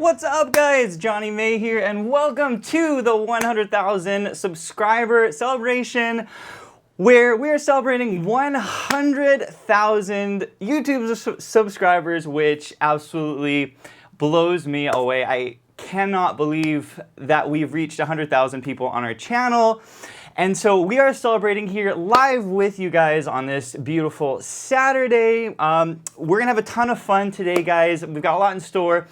What's up, guys? Jonny May here, and welcome to the 100,000 subscriber celebration, where we are celebrating 100,000 YouTube subscribers, which absolutely blows me away. I cannot believe that we've reached 100,000 people on our channel. And so we are celebrating here live with you guys on this beautiful Saturday. We're gonna have a ton of fun today, guys. We've got a lot in store.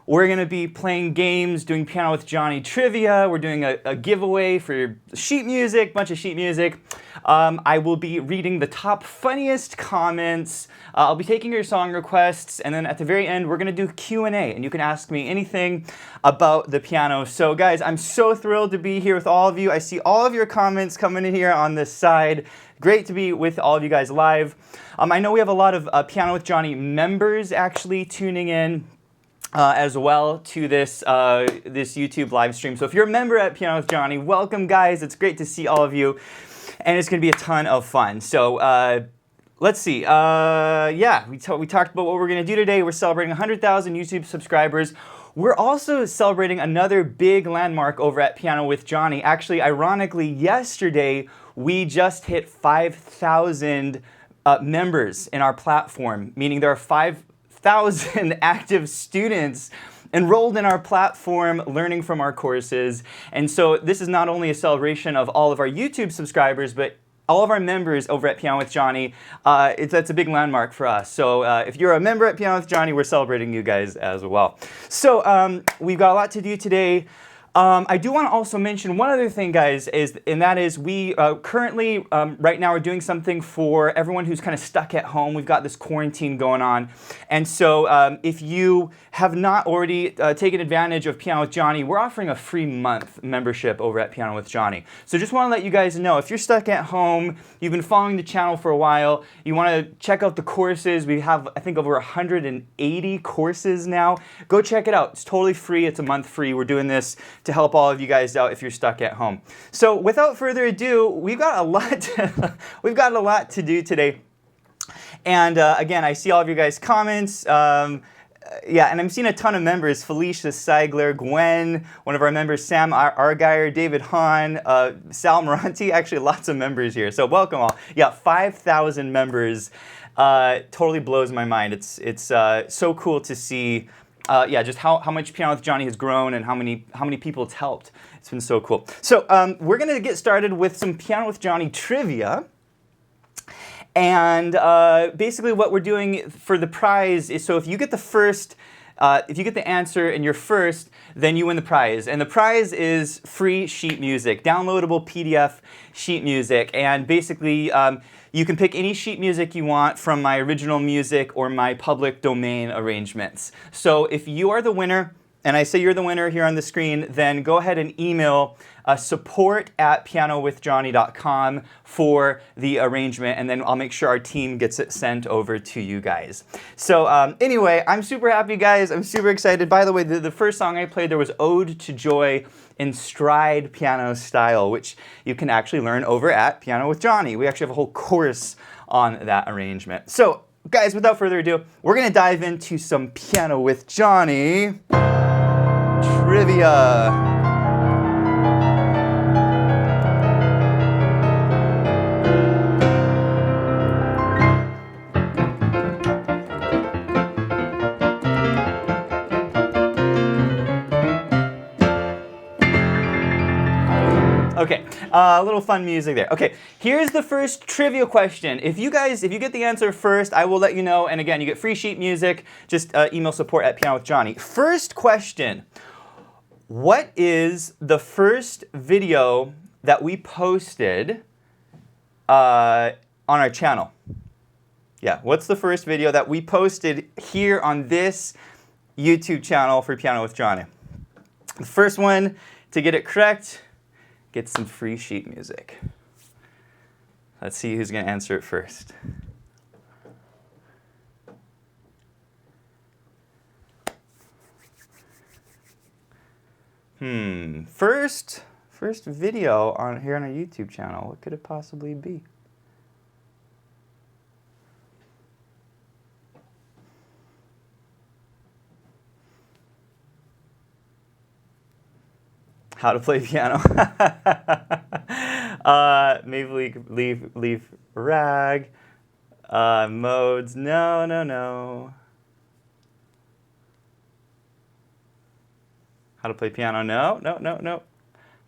We're gonna be playing games, doing Piano with Jonny trivia. We're doing a giveaway for sheet music, bunch of sheet music. I will be reading the top funniest comments. I'll be taking your song requests, and then at the very end, we're gonna do Q&A, and you can ask me anything about the piano. So guys, I'm so thrilled to be here with all of you. I see all of your comments coming in here on this side. Great to be with all of you guys live. I know we have a lot of Piano with Jonny members actually tuning in as well to this this YouTube live stream. So if you're a member at Piano with Jonny, welcome, guys. It's great to see all of you, and it's going to be a ton of fun. So let's see. Yeah, we talked about what we're going to do today. We're celebrating 100,000 YouTube subscribers. We're also celebrating another big landmark over at Piano with Jonny. Actually, ironically, yesterday we just hit 5,000 members in our platform, meaning there are 5,000 active students enrolled in our platform, learning from our courses. And so this is not only a celebration of all of our YouTube subscribers, but all of our members over at Piano with Jonny. That's a big landmark for us. So if you're a member at Piano with Jonny, we're celebrating you guys as well. So we've got a lot to do today. I do want to also mention one other thing, guys, and that is we currently, right now, are doing something for everyone who's kind of stuck at home. We've got this quarantine going on. And so if you have not already taken advantage of Piano with Jonny, we're offering a free month membership over at Piano with Jonny. So just want to let you guys know, if you're stuck at home, you've been following the channel for a while, you want to check out the courses. We have, I think, over 180 courses now. Go check it out. It's totally free. It's a month free. We're doing this to help all of you guys out if you're stuck at home. So without further ado, we've got a lot to do today. And again, I see all of you guys' comments. Yeah, and I'm seeing a ton of members: Felicia Seigler, Gwen, one of our members, Sam Argire, David Hahn, Sal Moranti. Actually, lots of members here. So welcome all. Yeah, 5,000 members. Totally blows my mind. It's so cool to see. Yeah, just how much Piano with Jonny has grown and how many people it's helped. It's been so cool. So we're gonna get started with some Piano with Jonny trivia. And basically what we're doing for the prize is, so if you get the first, if you get the answer and you're first, then you win the prize. And the prize is free sheet music, downloadable PDF sheet music. And basically, you can pick any sheet music you want from my original music or my public domain arrangements. So if you are the winner, and I say you're the winner here on the screen, then go ahead and email support@pianowithjonny.com for the arrangement, and then I'll make sure our team gets it sent over to you guys. So anyway, I'm super happy, guys. I'm super excited. By the way, the first song I played there was Ode to Joy in stride piano style, which you can actually learn over at Piano with Jonny. We actually have a whole course on that arrangement. So guys, without further ado, we're gonna dive into some Piano with Jonny trivia. Okay, a little fun music there. Okay, here's the first trivia question. If you get the answer first, I will let you know. And again, you get free sheet music. Just email support@pianowithjonny. First question: what is the first video that we posted on our channel? Yeah, what's the first video that we posted here on this YouTube channel for Piano with Jonny? The first one to get it correct gets some free sheet music. Let's see who's going to answer it first. First video on here on our YouTube channel. What could it possibly be? How to play piano. Maybe leave rag. Modes. No, no, no. How to play piano. No, no, no, no.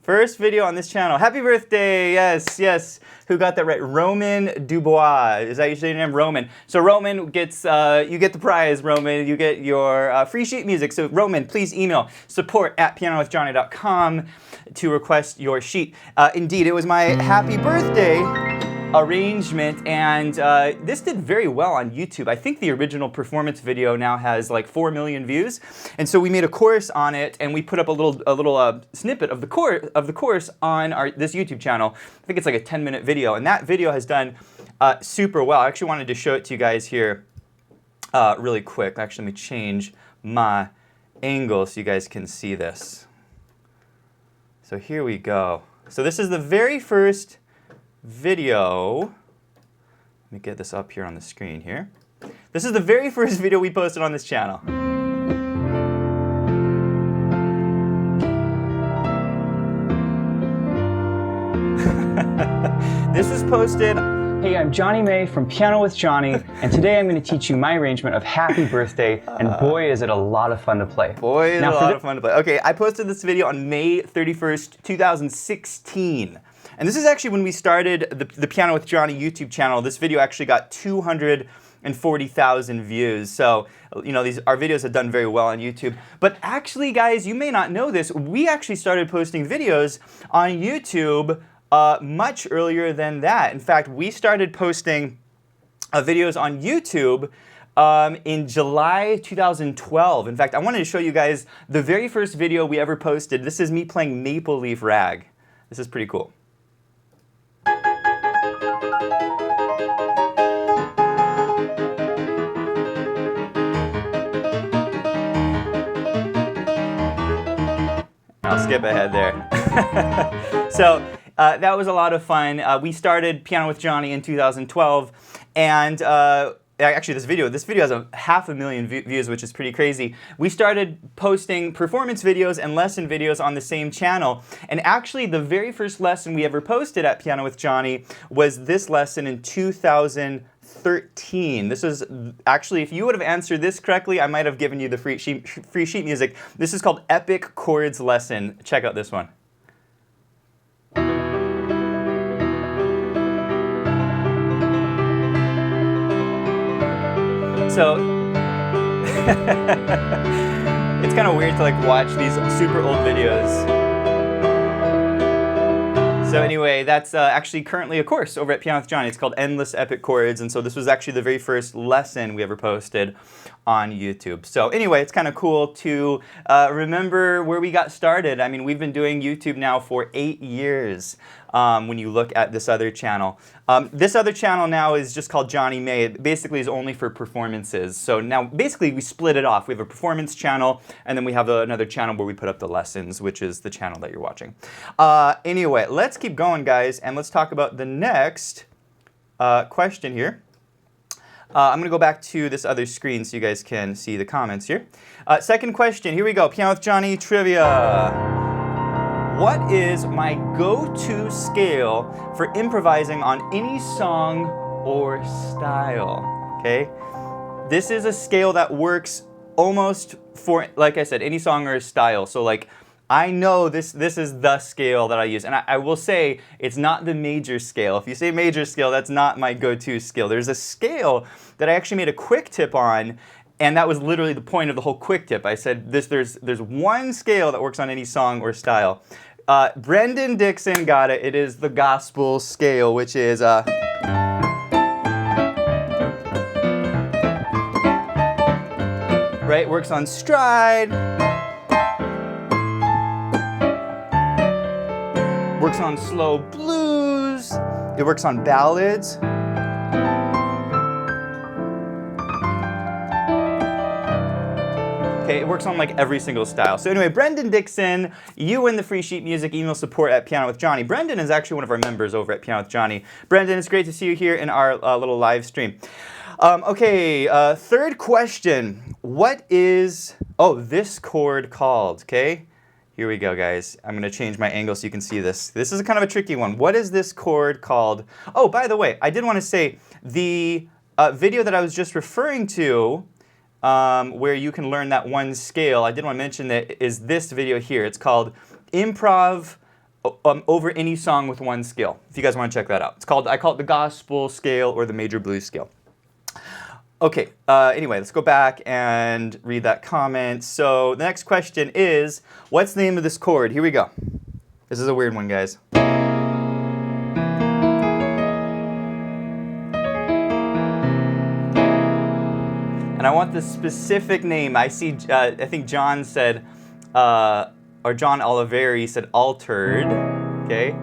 First video on this channel. Happy birthday. Yes, yes. Who got that right? Roman Dubois. Is that your name? Roman. So Roman gets, you get the prize, Roman. You get your free sheet music. So Roman, please email support@pianowithjohnny.com to request your sheet. Indeed, it was my happy birthday arrangement, and this did very well on YouTube. I think the original performance video now has like 4 million views, and so we made a course on it, and we put up a little snippet of the course on this YouTube channel. I think it's like a 10-minute video, and that video has done super well. I actually wanted to show it to you guys here really quick. Actually, let me change my angle so you guys can see this. So here we go. So this is the very first video. Let me get this up here on the screen here. This is the very first video we posted on this channel. This was posted. Hey, I'm Jonny May from Piano with Johnny, and today I'm going to teach you my arrangement of Happy Birthday, and boy is it a lot of fun to play. Boy is it a lot of fun to play. Okay, I posted this video on May 31st, 2016. And this is actually when we started the Piano with Johnny YouTube channel. This video actually got 240,000 views. So, you know, our videos have done very well on YouTube. But actually, guys, you may not know this. We actually started posting videos on YouTube much earlier than that. In fact, we started posting videos on YouTube in July 2012. In fact, I wanted to show you guys the very first video we ever posted. This is me playing Maple Leaf Rag. This is pretty cool. I'll skip ahead there. So that was a lot of fun. We started Piano with Johnny in 2012, and actually this video has 500,000 views, which is pretty crazy. We started posting performance videos and lesson videos on the same channel, and actually the very first lesson we ever posted at Piano with Johnny was this lesson in 2013. This is actually, if you would have answered this correctly, I might have given you the free sheet music. This is called Epic Chords Lesson. Check out this one. So it's kind of weird to like watch these super old videos. So anyway, that's actually currently a course over at Piano with Johnny. It's called Endless Epic Chords, and so this was actually the very first lesson we ever posted on YouTube. So anyway, it's kind of cool to remember where we got started. I mean, we've been doing YouTube now for 8 years. When you look at this other channel. This other channel now is just called Jonny May. It basically is only for performances. So now basically we split it off. We have a performance channel, and then we have another channel where we put up the lessons, which is the channel that you're watching. Anyway, let's keep going, guys, and let's talk about the next question here. I'm going to go back to this other screen so you guys can see the comments here. Second question, here we go. Piano with Johnny trivia. What is my go-to scale for improvising on any song or style? Okay, this is a scale that works almost for, like I said, any song or style. So like, I know this is the scale that I use, and I will say it's not the major scale. If you say major scale, that's not my go-to scale. There's a scale that I actually made a quick tip on, and that was literally the point of the whole quick tip. I said there's one scale that works on any song or style. Brendan Dixon got it. It is the gospel scale, which is right, works on stride, works on slow blues, it works on ballads. Okay, it works on like every single style. So anyway, Brendan Dixon, you win the free sheet music. Email support at Piano with Johnny. Brendan is actually one of our members over at Piano with Johnny. Brendan, it's great to see you here in our little live stream. Okay, third question. What is, this chord called, okay? Here we go, guys. I'm going to change my angle so you can see this. This is kind of a tricky one. What is this chord called? Oh, by the way, I did want to say the video that I was just referring to, where you can learn that one scale, I did want to mention that is this video here. It's called Improv Over Any Song with One Scale, if you guys want to check that out. It's called, I call it the gospel scale or the major blues scale. Okay, anyway, let's go back and read that comment. So the next question is, what's the name of this chord? Here we go. This is a weird one, guys. And I want the specific name. I see, I think John said, or John Oliveri said altered, okay?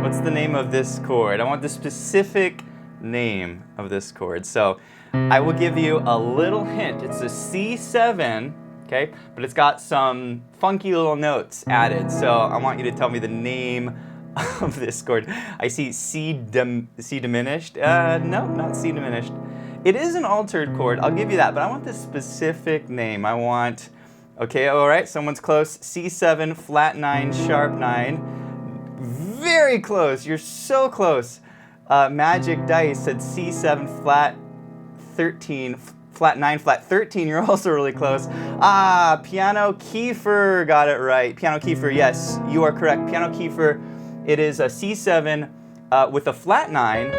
What's the name of this chord? I want the specific name of this chord. So I will give you a little hint. It's a C7, okay? But it's got some funky little notes added. So I want you to tell me the name of this chord. I see C diminished. No, not C diminished. It is an altered chord. I'll give you that. But I want the specific name. I want, okay, all right, someone's close. C7, flat 9, sharp 9. Very close. You're so close. Magic Dice said C7 flat 13, flat 9, flat 13. You're also really close. Piano Kiefer got it right. Piano Kiefer, yes, you are correct. Piano Kiefer, it is a C7 with a flat 9,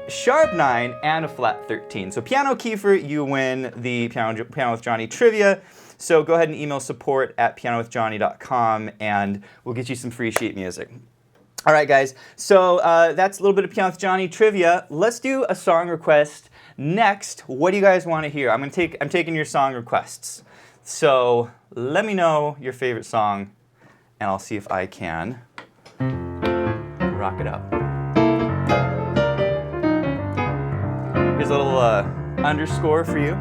sharp 9, and a flat 13. So Piano Kiefer, you win the Piano with Johnny trivia. So go ahead and email support@pianowithjohnny.com and we'll get you some free sheet music. All right, guys, so that's a little bit of Piano with Johnny trivia. Let's do a song request next. What do you guys want to hear? I'm taking your song requests. So let me know your favorite song, and I'll see if I can rock it up. Here's a little underscore for you.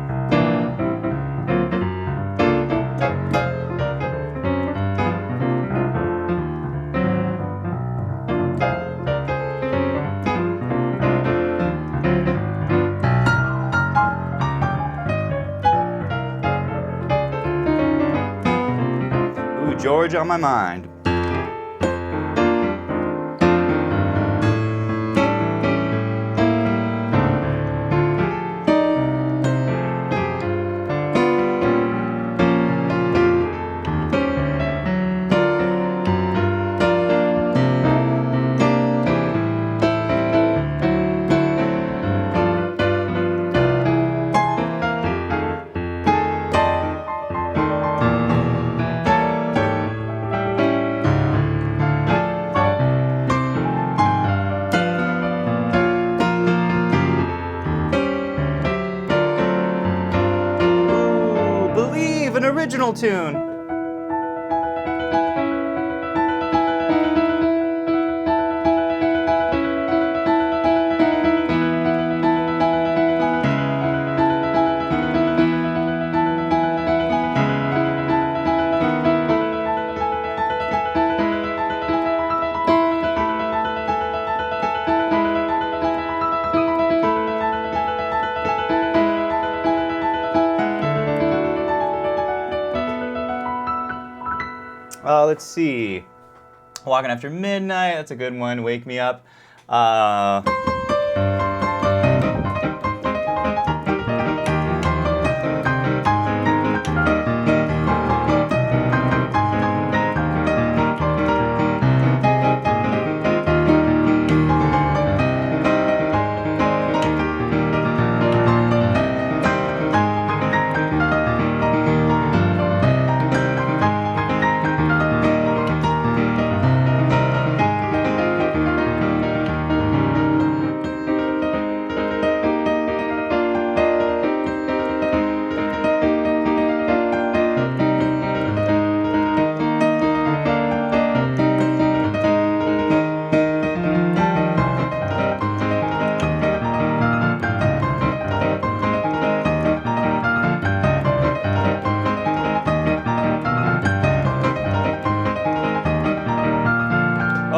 George on my mind. Original tune. Let's see. Walking After Midnight, that's a good one. Wake Me Up.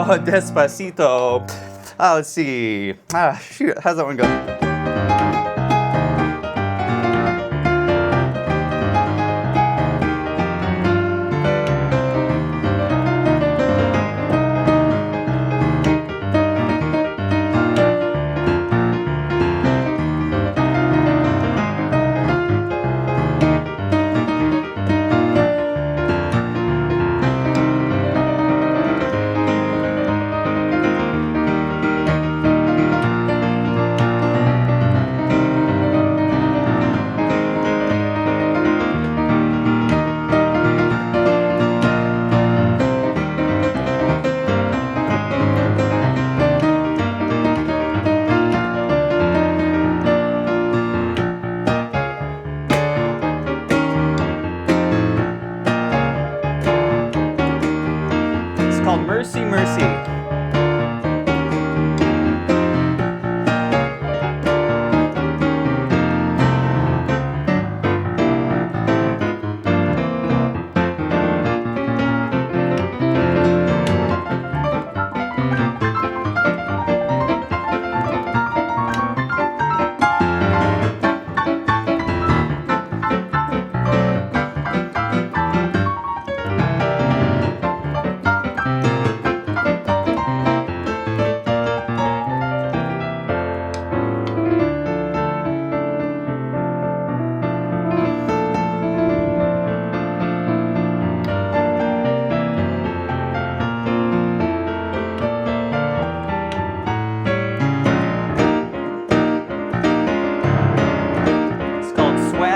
Oh, Despacito. Let's see. Shoot, how's that one go?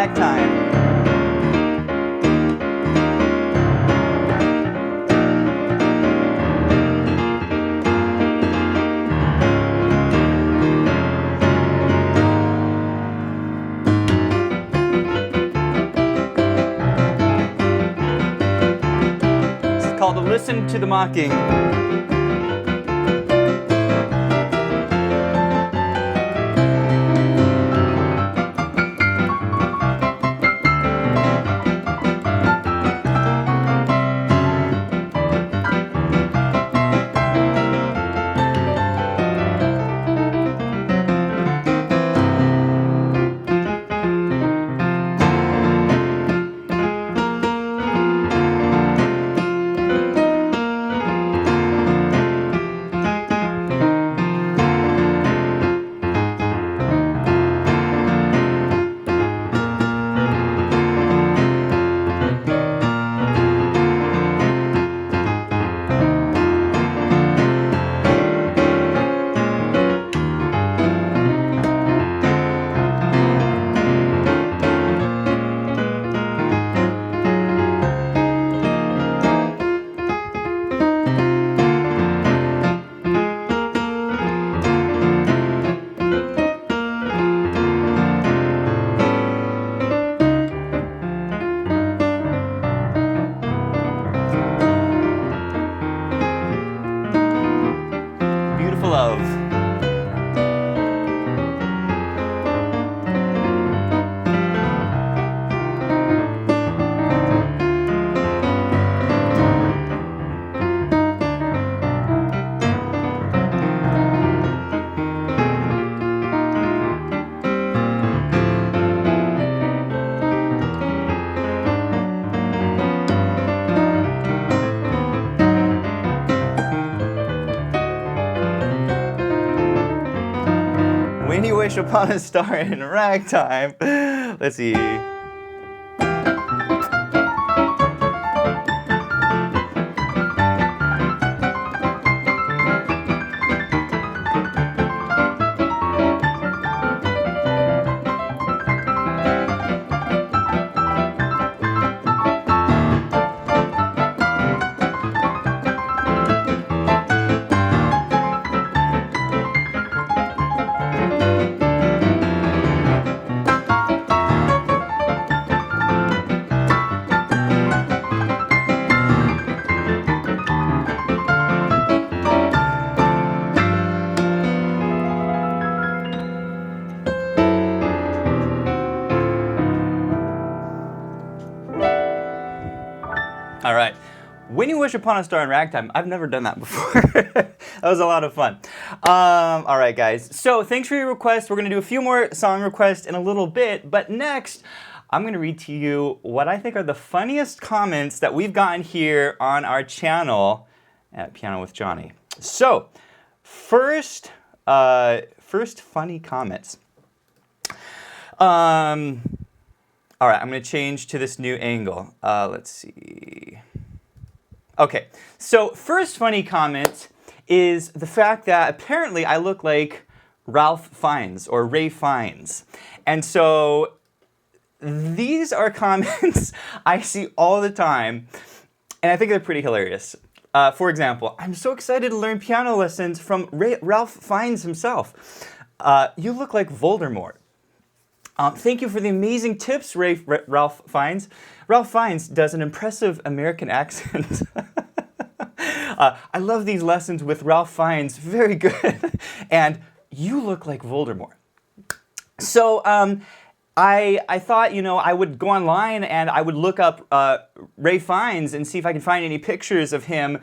ragtime. It's called Listen to the Mocking. Love. When you wish upon a star in ragtime. Let's see. All right. When you wish upon a star in ragtime, I've never done that before. That was a lot of fun. All right, guys. So thanks for your requests. We're going to do a few more song requests in a little bit. But next, I'm going to read to you what I think are the funniest comments that we've gotten here on our channel at Piano with Jonny. So first funny comments. All right, I'm going to change to this new angle. Let's see. Okay, so first funny comment is the fact that apparently I look like Ralph Fiennes or Ray Fiennes. And so these are comments I see all the time, and I think they're pretty hilarious. For example, I'm so excited to learn piano lessons from Ralph Fiennes himself. You look like Voldemort. Thank you for the amazing tips, Ralph Fiennes. Ralph Fiennes does an impressive American accent. I love these lessons with Ralph Fiennes. Very good. And you look like Voldemort. So I thought, you know, I would go online and I would look up Ray Fiennes and see if I can find any pictures of him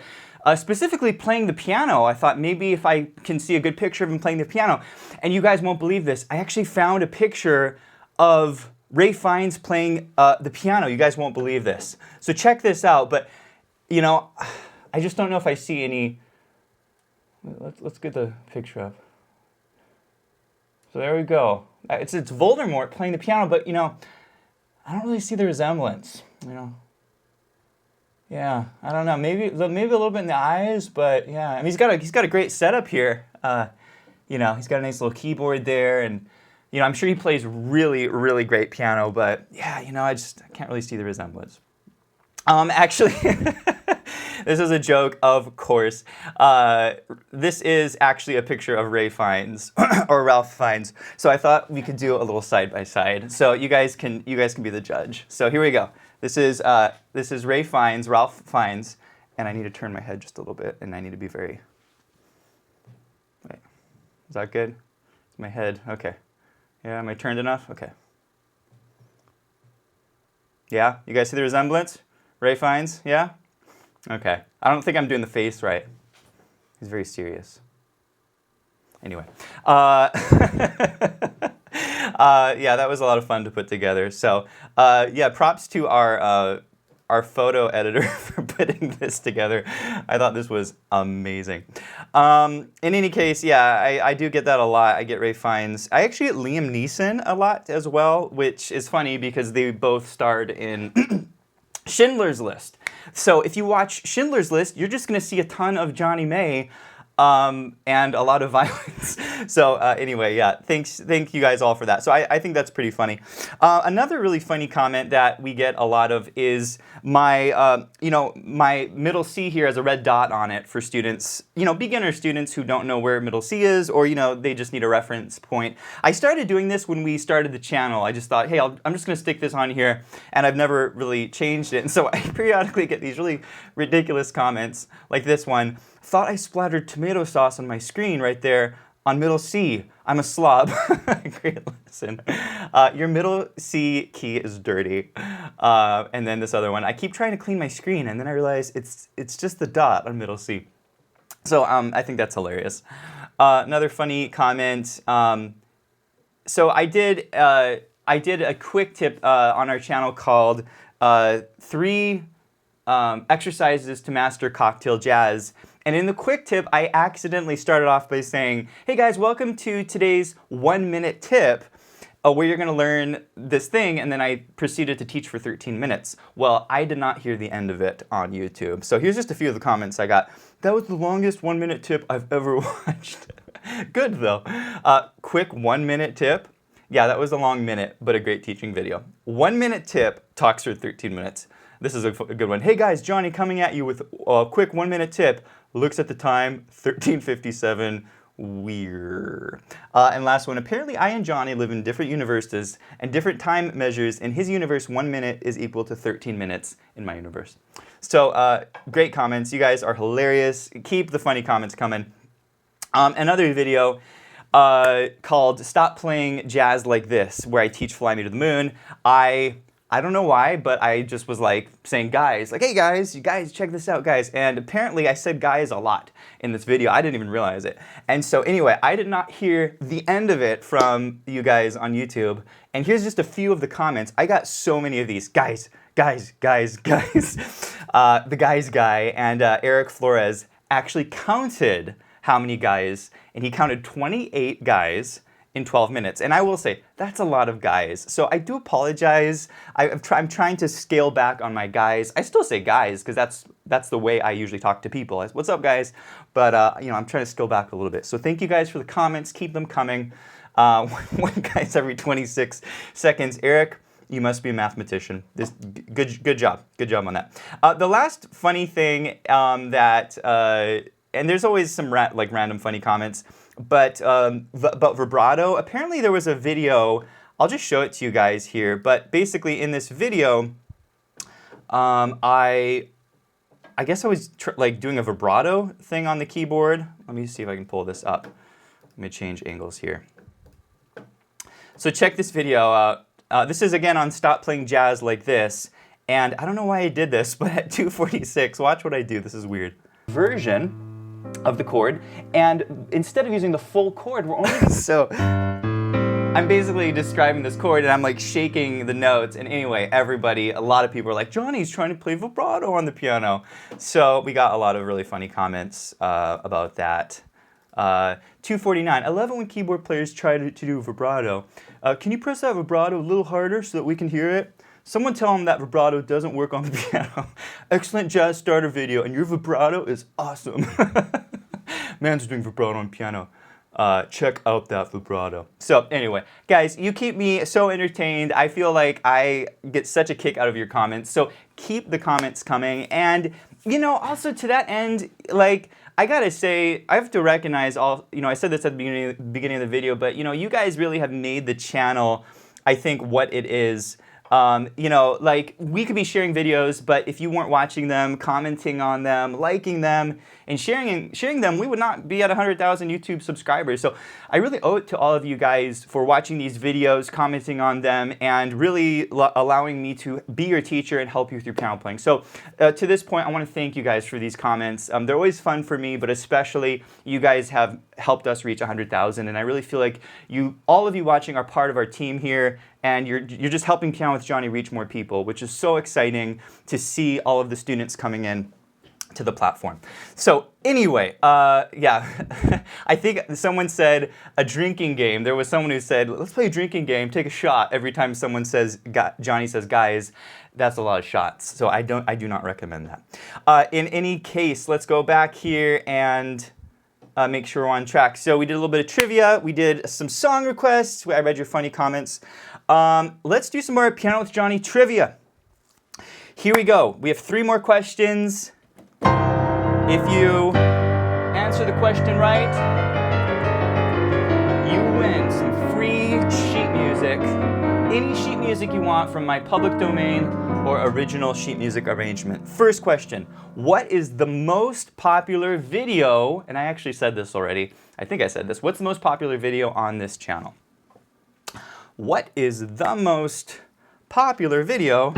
specifically playing the piano. I thought maybe if I can see a good picture of him playing the piano. And you guys won't believe this. I actually found a picture of Ray Fiennes playing the piano. You guys won't believe this. So check this out. But, you know, I just don't know if I see any. Let's get the picture up. So there we go. It's Voldemort playing the piano, but, you know, I don't really see the resemblance, you know. Yeah, I don't know. Maybe a little bit in the eyes, but yeah. I mean, he's got a great setup here. You know, he's got a nice little keyboard there, and You know, I'm sure he plays really, really great piano, but yeah, you know, I can't really see the resemblance. Actually, this is a joke, of course. This is actually a picture of Ray Fiennes or Ralph Fiennes. So I thought we could do a little side by side. So you guys can be the judge. So here we go. This is Ray Fiennes, Ralph Fiennes, and I need to turn my head just a little bit, and I need to be very. Wait, is that good? It's my head. Okay. Yeah, am I turned enough? Okay. Yeah, you guys see the resemblance? Ray Fiennes, yeah? Okay. I don't think I'm doing the face right. He's very serious. Anyway. Yeah, that was a lot of fun to put together. So, yeah, props to our photo editor for putting this together. I thought this was amazing. In any case, yeah, I do get that a lot. I get Ray Fiennes. I actually get Liam Neeson a lot as well, which is funny because they both starred in Schindler's List. So if you watch Schindler's List, you're just going to see a ton of Jonny May and a lot of violence. So anyway, yeah, thank you guys all for that. So I think that's pretty funny. Another really funny comment that we get a lot of is my middle C here has a red dot on it for students, beginner students who don't know where middle C is, or they just need a reference point. I started doing this when we started the channel. I just thought, hey, I'm just going to stick this on here, and I've never really changed it. And so I periodically get these really ridiculous comments like this one. Thought I splattered tomato sauce on my screen right there on middle C. I'm a slob. Great lesson. Your middle C key is dirty. And then this other one. I keep trying to clean my screen, and then I realize it's just the dot on middle C. So I think that's hilarious. Another funny comment. So I did a quick tip on our channel called 3 exercises to master cocktail jazz. And in the quick tip, I accidentally started off by saying, hey guys, welcome to today's 1-minute tip where you're going to learn this thing, and then I proceeded to teach for 13 minutes. Well, I did not hear the end of it on YouTube. So here's just a few of the comments I got. That was the longest 1-minute tip I've ever watched. Good though. Quick 1-minute tip. Yeah, that was a long minute, but a great teaching video. 1-minute tip talks for 13 minutes. This is a good one. Hey guys, Johnny coming at you with a quick 1-minute tip. Looks at the time, 13:57. Weird. And last one. Apparently, I and Johnny live in different universes and different time measures. In his universe, 1 minute is equal to 13 minutes in my universe. So great comments. You guys are hilarious. Keep the funny comments coming. Another video called "Stop Playing Jazz Like This," where I teach "Fly Me to the Moon." I don't know why, but I just was like saying guys, like, hey guys, you guys check this out, guys. And apparently I said guys a lot in this video. I didn't even realize it. And so anyway, I did not hear the end of it from you guys on YouTube. And here's just a few of the comments. I got so many of these. Guys, guys, guys, guys. The guys guy and Eric Flores actually counted how many guys, and he counted 28 guys in 12 minutes. And I will say, that's a lot of guys. So I do apologize. I'm trying to scale back on my guys. I still say guys, because that's the way I usually talk to people. What's up, guys? But I'm trying to scale back a little bit. So thank you guys for the comments. Keep them coming. One guy's every 26 seconds. Eric, you must be a mathematician. Good job. Good job on that. The last funny thing that, and there's always some random funny comments, but about vibrato, apparently there was a video, I'll just show it to you guys here, but basically in this video, I guess I was doing a vibrato thing on the keyboard. Let me see if I can pull this up. Let me change angles here. So check this video out. This is again on Stop Playing Jazz Like This, and I don't know why I did this, but at 2:46, watch what I do, this is weird. Version of the chord, and instead of using the full chord, we're only so I'm basically describing this chord, and I'm like shaking the notes. And anyway, a lot of people are like, Johnny's trying to play vibrato on the piano. So we got a lot of really funny comments about that. 249. I love it when keyboard players try to do vibrato. Can you press that vibrato a little harder so that we can hear it? Someone tell him that vibrato doesn't work on the piano. Excellent jazz starter video, and your vibrato is awesome. Man's doing vibrato on piano. check out that vibrato. So anyway, guys, you keep me so entertained. I feel like I get such a kick out of your comments. So keep the comments coming. And, you know, also to that end, like, I gotta say, I have to recognize all, you know, I said this at the beginning of the video, but, you know, you guys really have made the channel, I think, what it is. You know, like, we could be sharing videos, but if you weren't watching them, commenting on them, liking them, and sharing them, we would not be at 100,000 YouTube subscribers. So I really owe it to all of you guys for watching these videos, commenting on them, and really allowing me to be your teacher and help you through piano playing. So to this point, I want to thank you guys for these comments. They're always fun for me, but especially you guys have helped us reach 100,000, and I really feel like all of you watching are part of our team here, and you're just helping Piano with Jonny reach more people, which is so exciting to see all of the students coming in to the platform. So anyway, yeah, I think someone said a drinking game. There was someone who said, let's play a drinking game, take a shot every time someone says, Jonny says, guys. That's a lot of shots, so I do not recommend that. In any case, let's go back here and make sure we're on track. So we did a little bit of trivia. We did some song requests. I read your funny comments. Let's do some more Piano with Jonny trivia. Here we go. We have 3 more questions. If you answer the question right, you win some free sheet music. Any sheet music you want from my public domain or original sheet music arrangement. First question, what is the most popular video, and I actually said this already, I think I said this, what's the most popular video on this channel? What is the most popular video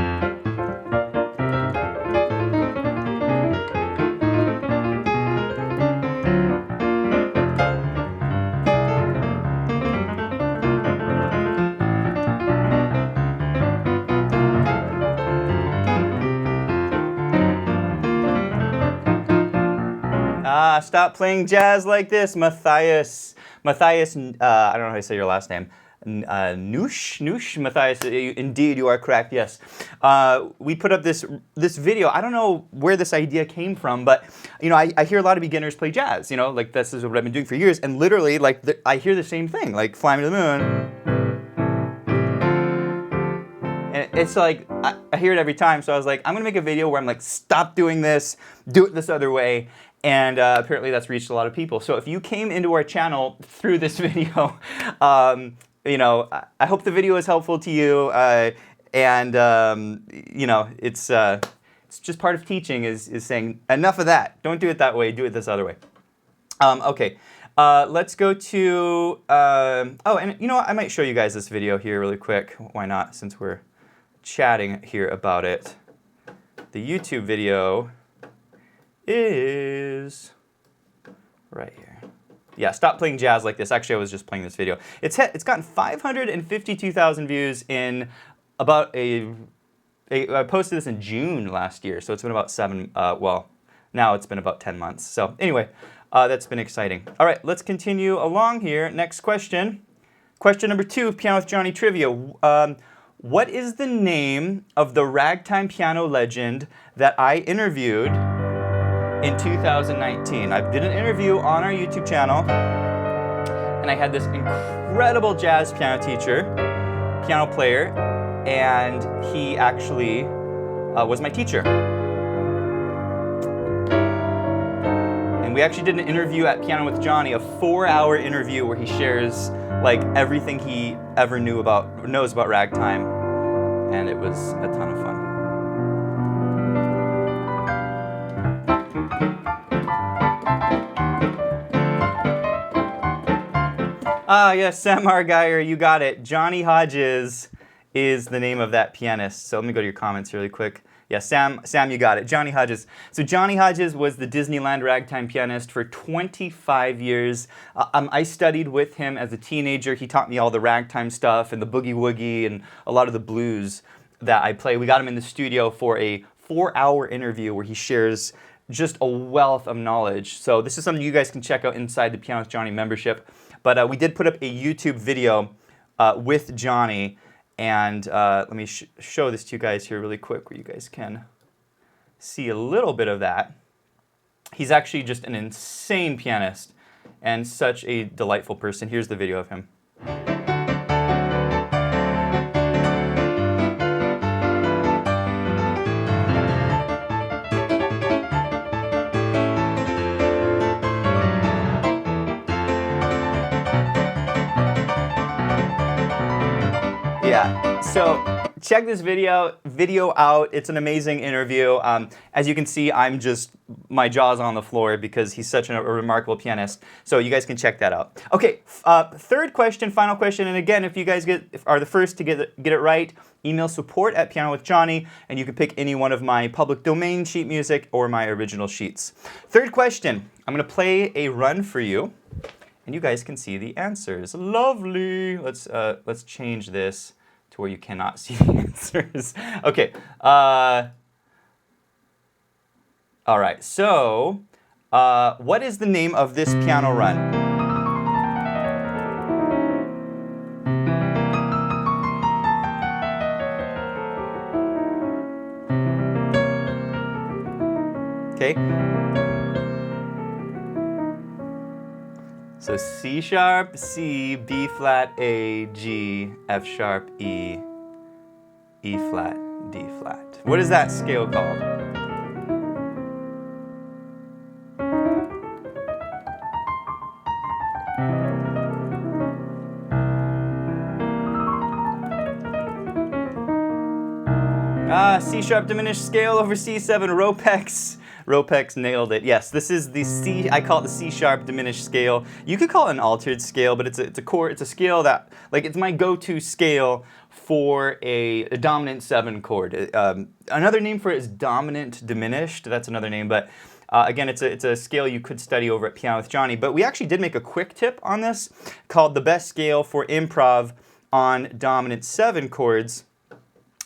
stop playing jazz like this, Matthias, I don't know how to say your last name. Noosh, Matthias, indeed you are correct, yes. We put up this video. I don't know where this idea came from, but you know, I hear a lot of beginners play jazz, you know, like this is what I've been doing for years, and literally, like, I hear the same thing, like Fly Me to the Moon. And it's like, I hear it every time, so I was like, I'm gonna make a video where I'm like, stop doing this, do it this other way. And apparently that's reached a lot of people. So if you came into our channel through this video, you know, I hope the video is helpful to you. And you know, it's just part of teaching is saying enough of that. Don't do it that way. Do it this other way. Okay, let's go to. Oh, and you know what? I might show you guys this video here really quick. Why not? Since we're chatting here about it, the YouTube video is right here. Yeah, stop playing jazz like this. Actually, I was just playing this video. It's gotten 552,000 views in about I posted this in June last year, so it's been about well, now it's been about 10 months. So anyway, that's been exciting. All right, let's continue along here. Next question. Question number 2 of Piano with Jonny trivia. What is the name of the ragtime piano legend that I interviewed in 2019. I did an interview on our YouTube channel, and I had this incredible jazz piano teacher, piano player, and he actually was my teacher. And we actually did an interview at Piano with Jonny, a 4-hour interview where he shares like everything he ever knows about ragtime, and it was a ton of fun. Ah, yes, Sam Argyle, you got it. Johnny Hodges is the name of that pianist. So let me go to your comments really quick. Yeah, Sam, you got it. Johnny Hodges. So Johnny Hodges was the Disneyland ragtime pianist for 25 years. I studied with him as a teenager. He taught me all the ragtime stuff and the boogie woogie and a lot of the blues that I play. We got him in the studio for a 4-hour interview where he shares just a wealth of knowledge. So this is something you guys can check out inside the Piano with Jonny membership. But we did put up a YouTube video with Jonny, and let me show this to you guys here really quick where you guys can see a little bit of that. He's actually just an insane pianist, and such a delightful person. Here's the video of him. Yeah, so check this video out. It's an amazing interview. As you can see, my jaw's on the floor because he's such a remarkable pianist. So you guys can check that out. Okay, third question, final question. And again, if you guys are the first to get it right, email support@pianowithjohnny, and you can pick any one of my public domain sheet music or my original sheets. Third question, I'm going to play a run for you, and you guys can see the answers. Lovely. Let's change this to where you cannot see the answers. Okay. All right. So, what is the name of this piano run? Okay. So C sharp, C, B flat, A, G, F sharp, E, E flat, D flat. What is that scale called? C sharp diminished scale over C7, Ropex nailed it. Yes, this is the C, I call it the C sharp diminished scale. You could call it an altered scale, but it's a chord, it's a scale that, like, it's my go-to scale for a dominant 7 chord. Another name for it is dominant diminished, that's another name, but again, it's a scale you could study over at Piano with Johnny. But we actually did make a quick tip on this called the best scale for improv on dominant 7 chords.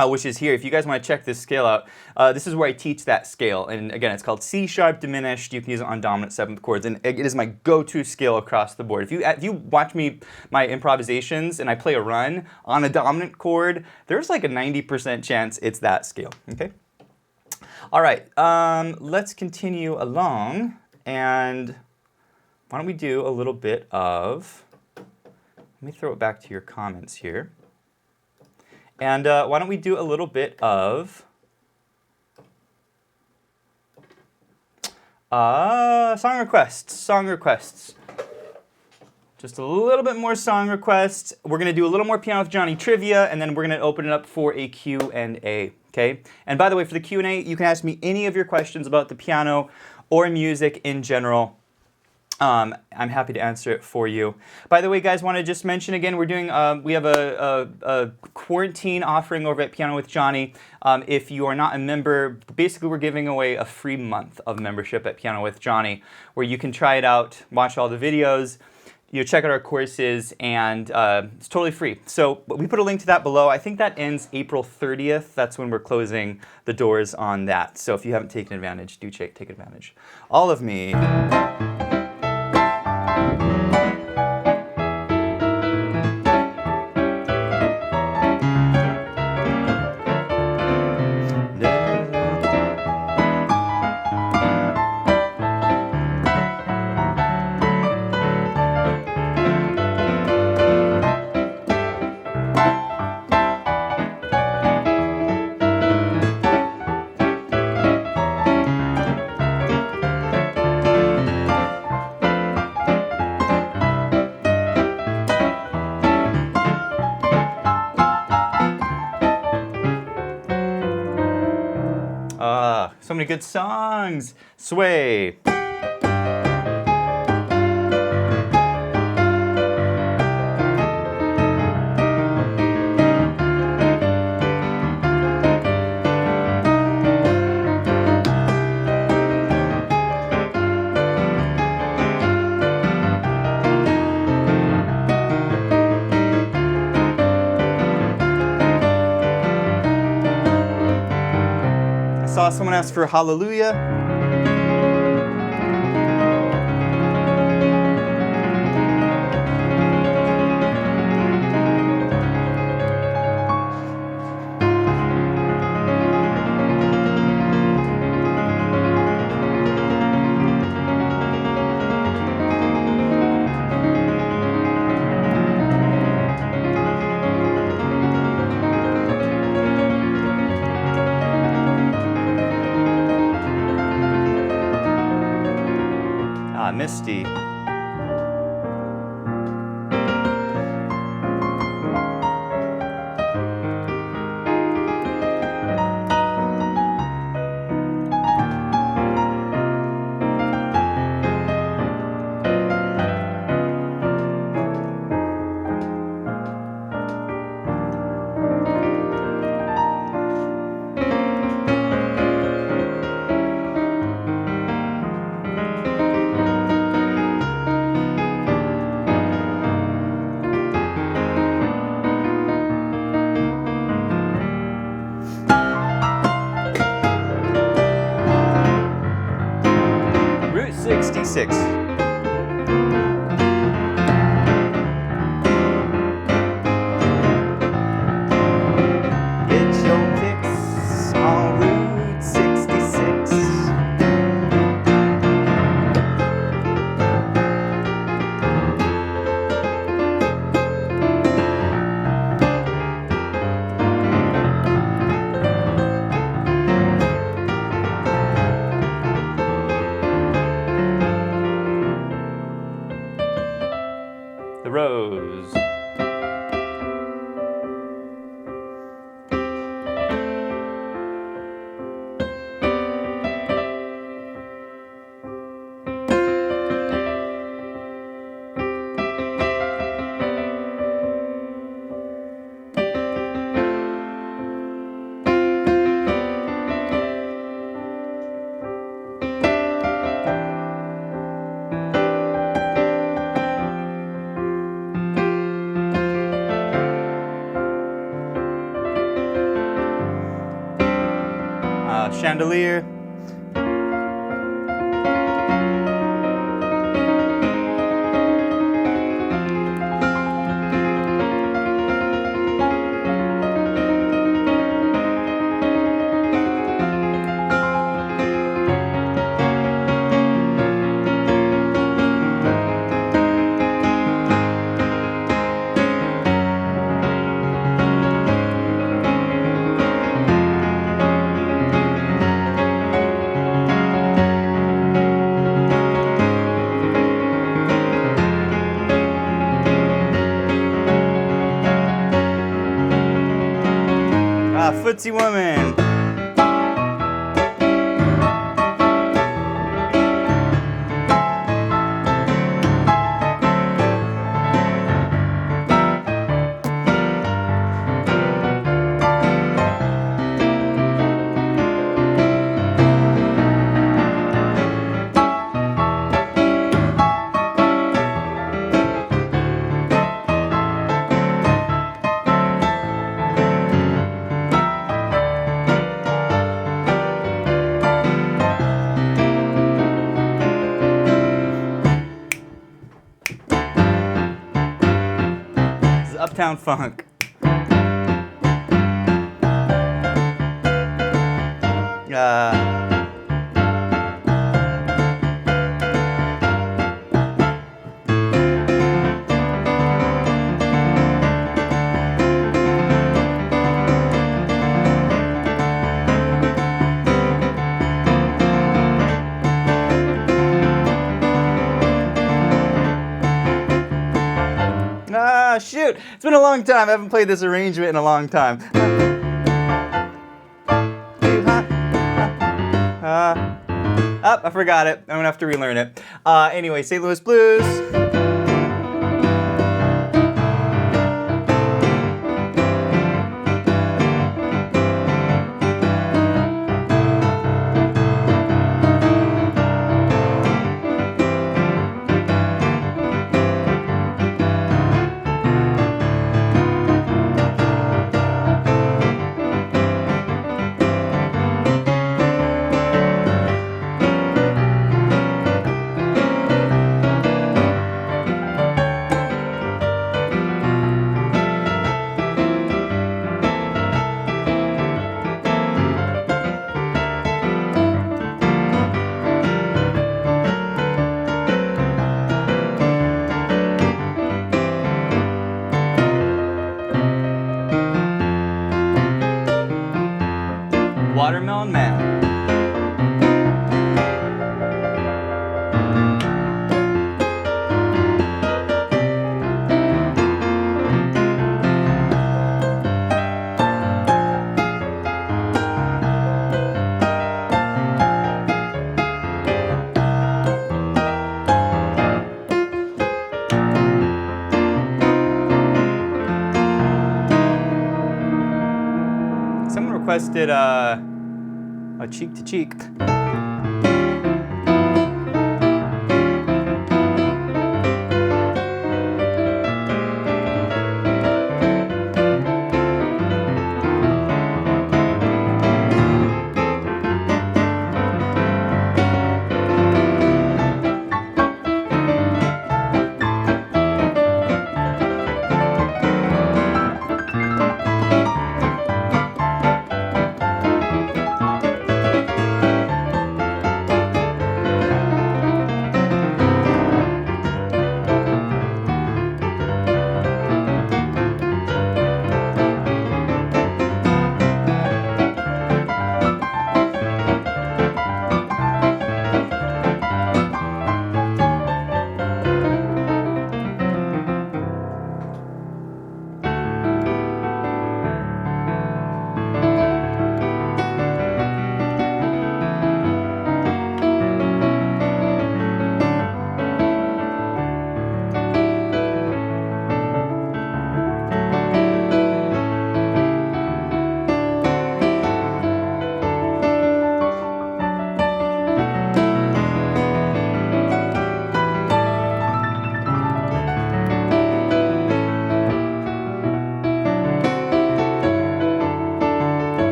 Which is here. If you guys want to check this scale out, this is where I teach that scale. And again, it's called C sharp diminished. You can use it on dominant 7th chords, and it is my go-to scale across the board. If you watch my improvisations and I play a run on a dominant chord, there's like a 90% chance it's that scale. Okay. All right. Let's continue along, and why don't we do a little bit of? Let me throw it back to your comments here. And why don't we do a little bit of song requests. Just a little bit more song requests. We're going to do a little more Piano with Johnny trivia, and then we're going to open it up for a Q&A, okay? And by the way, for the Q&A, you can ask me any of your questions about the piano or music in general. I'm happy to answer it for you. By the way, guys, want to just mention again, we're doing, we have a quarantine offering over at Piano with Johnny. If you are not a member, basically we're giving away a free month of membership at Piano with Johnny, where you can try it out, watch all the videos, check out our courses, and it's totally free. So we put a link to that below. I think that ends April 30th. That's when we're closing the doors on that. So if you haven't taken advantage, do take advantage. All of me. So many good songs. Sway. Saw someone ask for Hallelujah. Misty. Route 66. Get your fix on Route 66. The Rose. Chandelier. Footsie Woman. Uptown Funk. Shoot, it's been a long time. I haven't played this arrangement in a long time. I forgot it. I'm gonna have to relearn it. Anyway, St. Louis Blues. Watermelon Man. requested a cheek to cheek.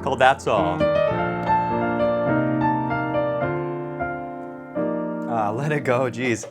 Called That's All. Let it go, geez.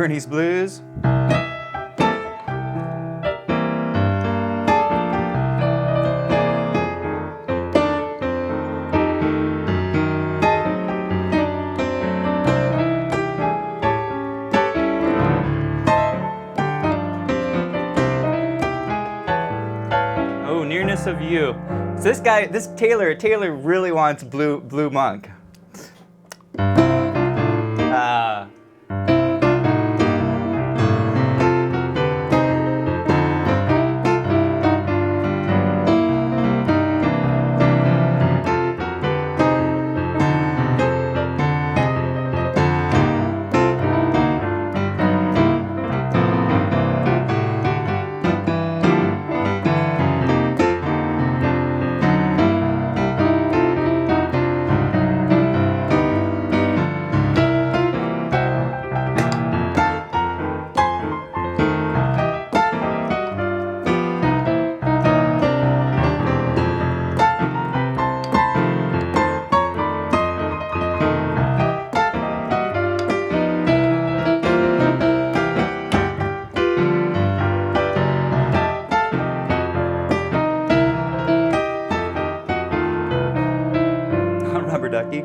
Bernie's Blues. Oh, Nearness of You. So this guy, Taylor really wants Blue Monk. Rubber ducky.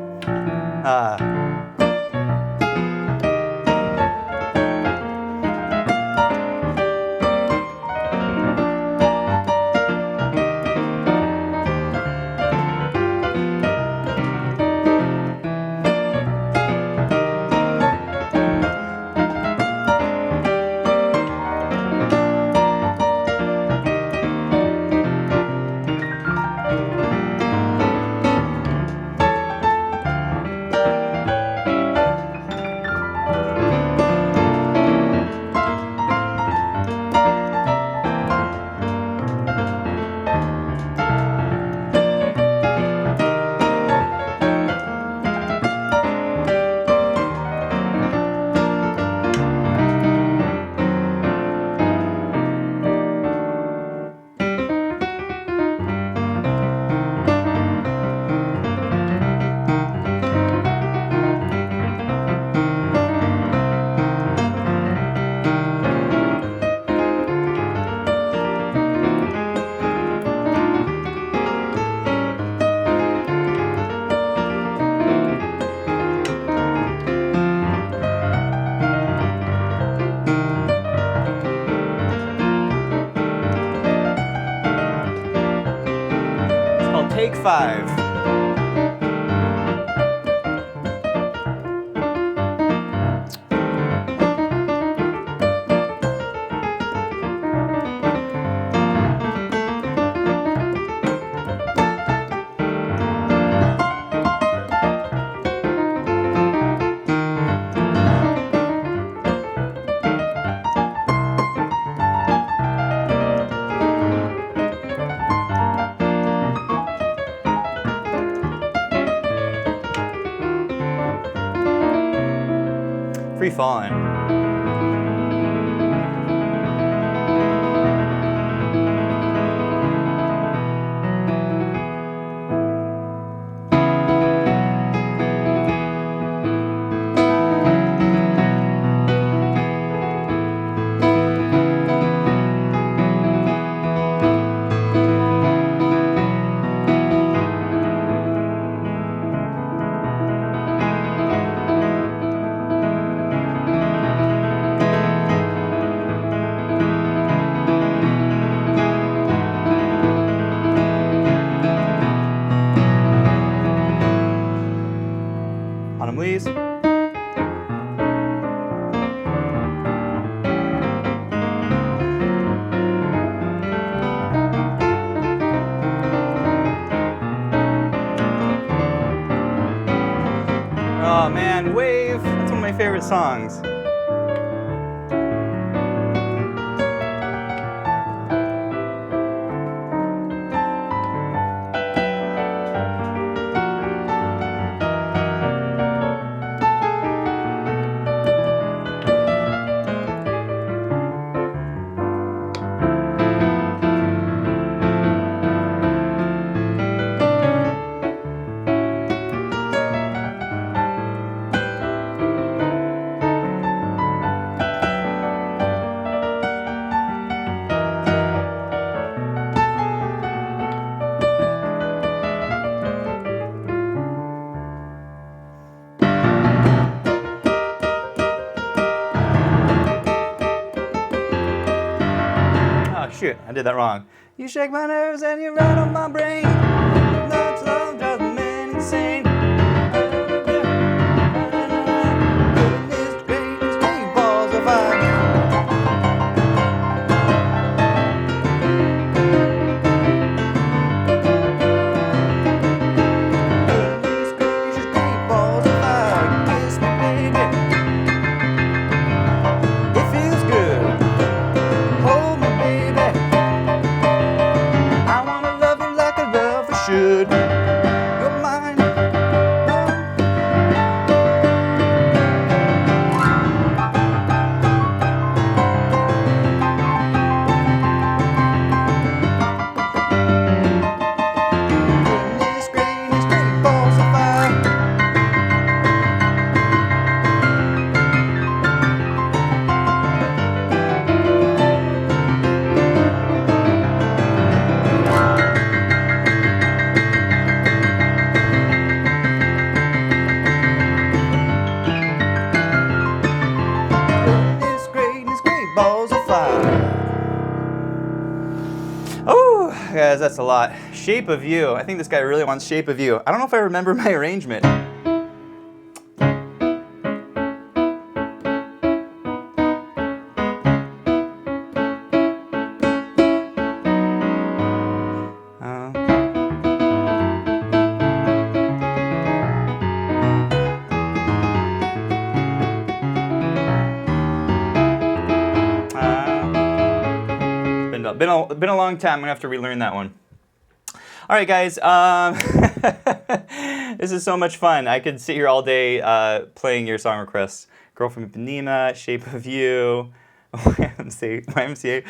Take 5. Free Fallin'. Autumn Leaves. Oh man, Wave. That's one of my favorite songs. Shoot, I did that wrong. You shake my nerves and you rattle my brain. That's love drives me insane. Goodness gracious, great balls of fire. Goodness gracious, great balls of fire. Kiss me, baby. It feels good. Hold me, baby. I wanna love you like a lover should. You're mine. Goodness gracious, great balls of fire. Goodness gracious, great balls of fire. Oh, guys, that's a lot. Shape of You. I think this guy really wants Shape of You. I don't know if I remember my arrangement. Been a long time. I'm gonna have to relearn that one. All right, guys. This is so much fun. I could sit here all day playing your song requests. Girl from Ipanema, Shape of You, YMCA.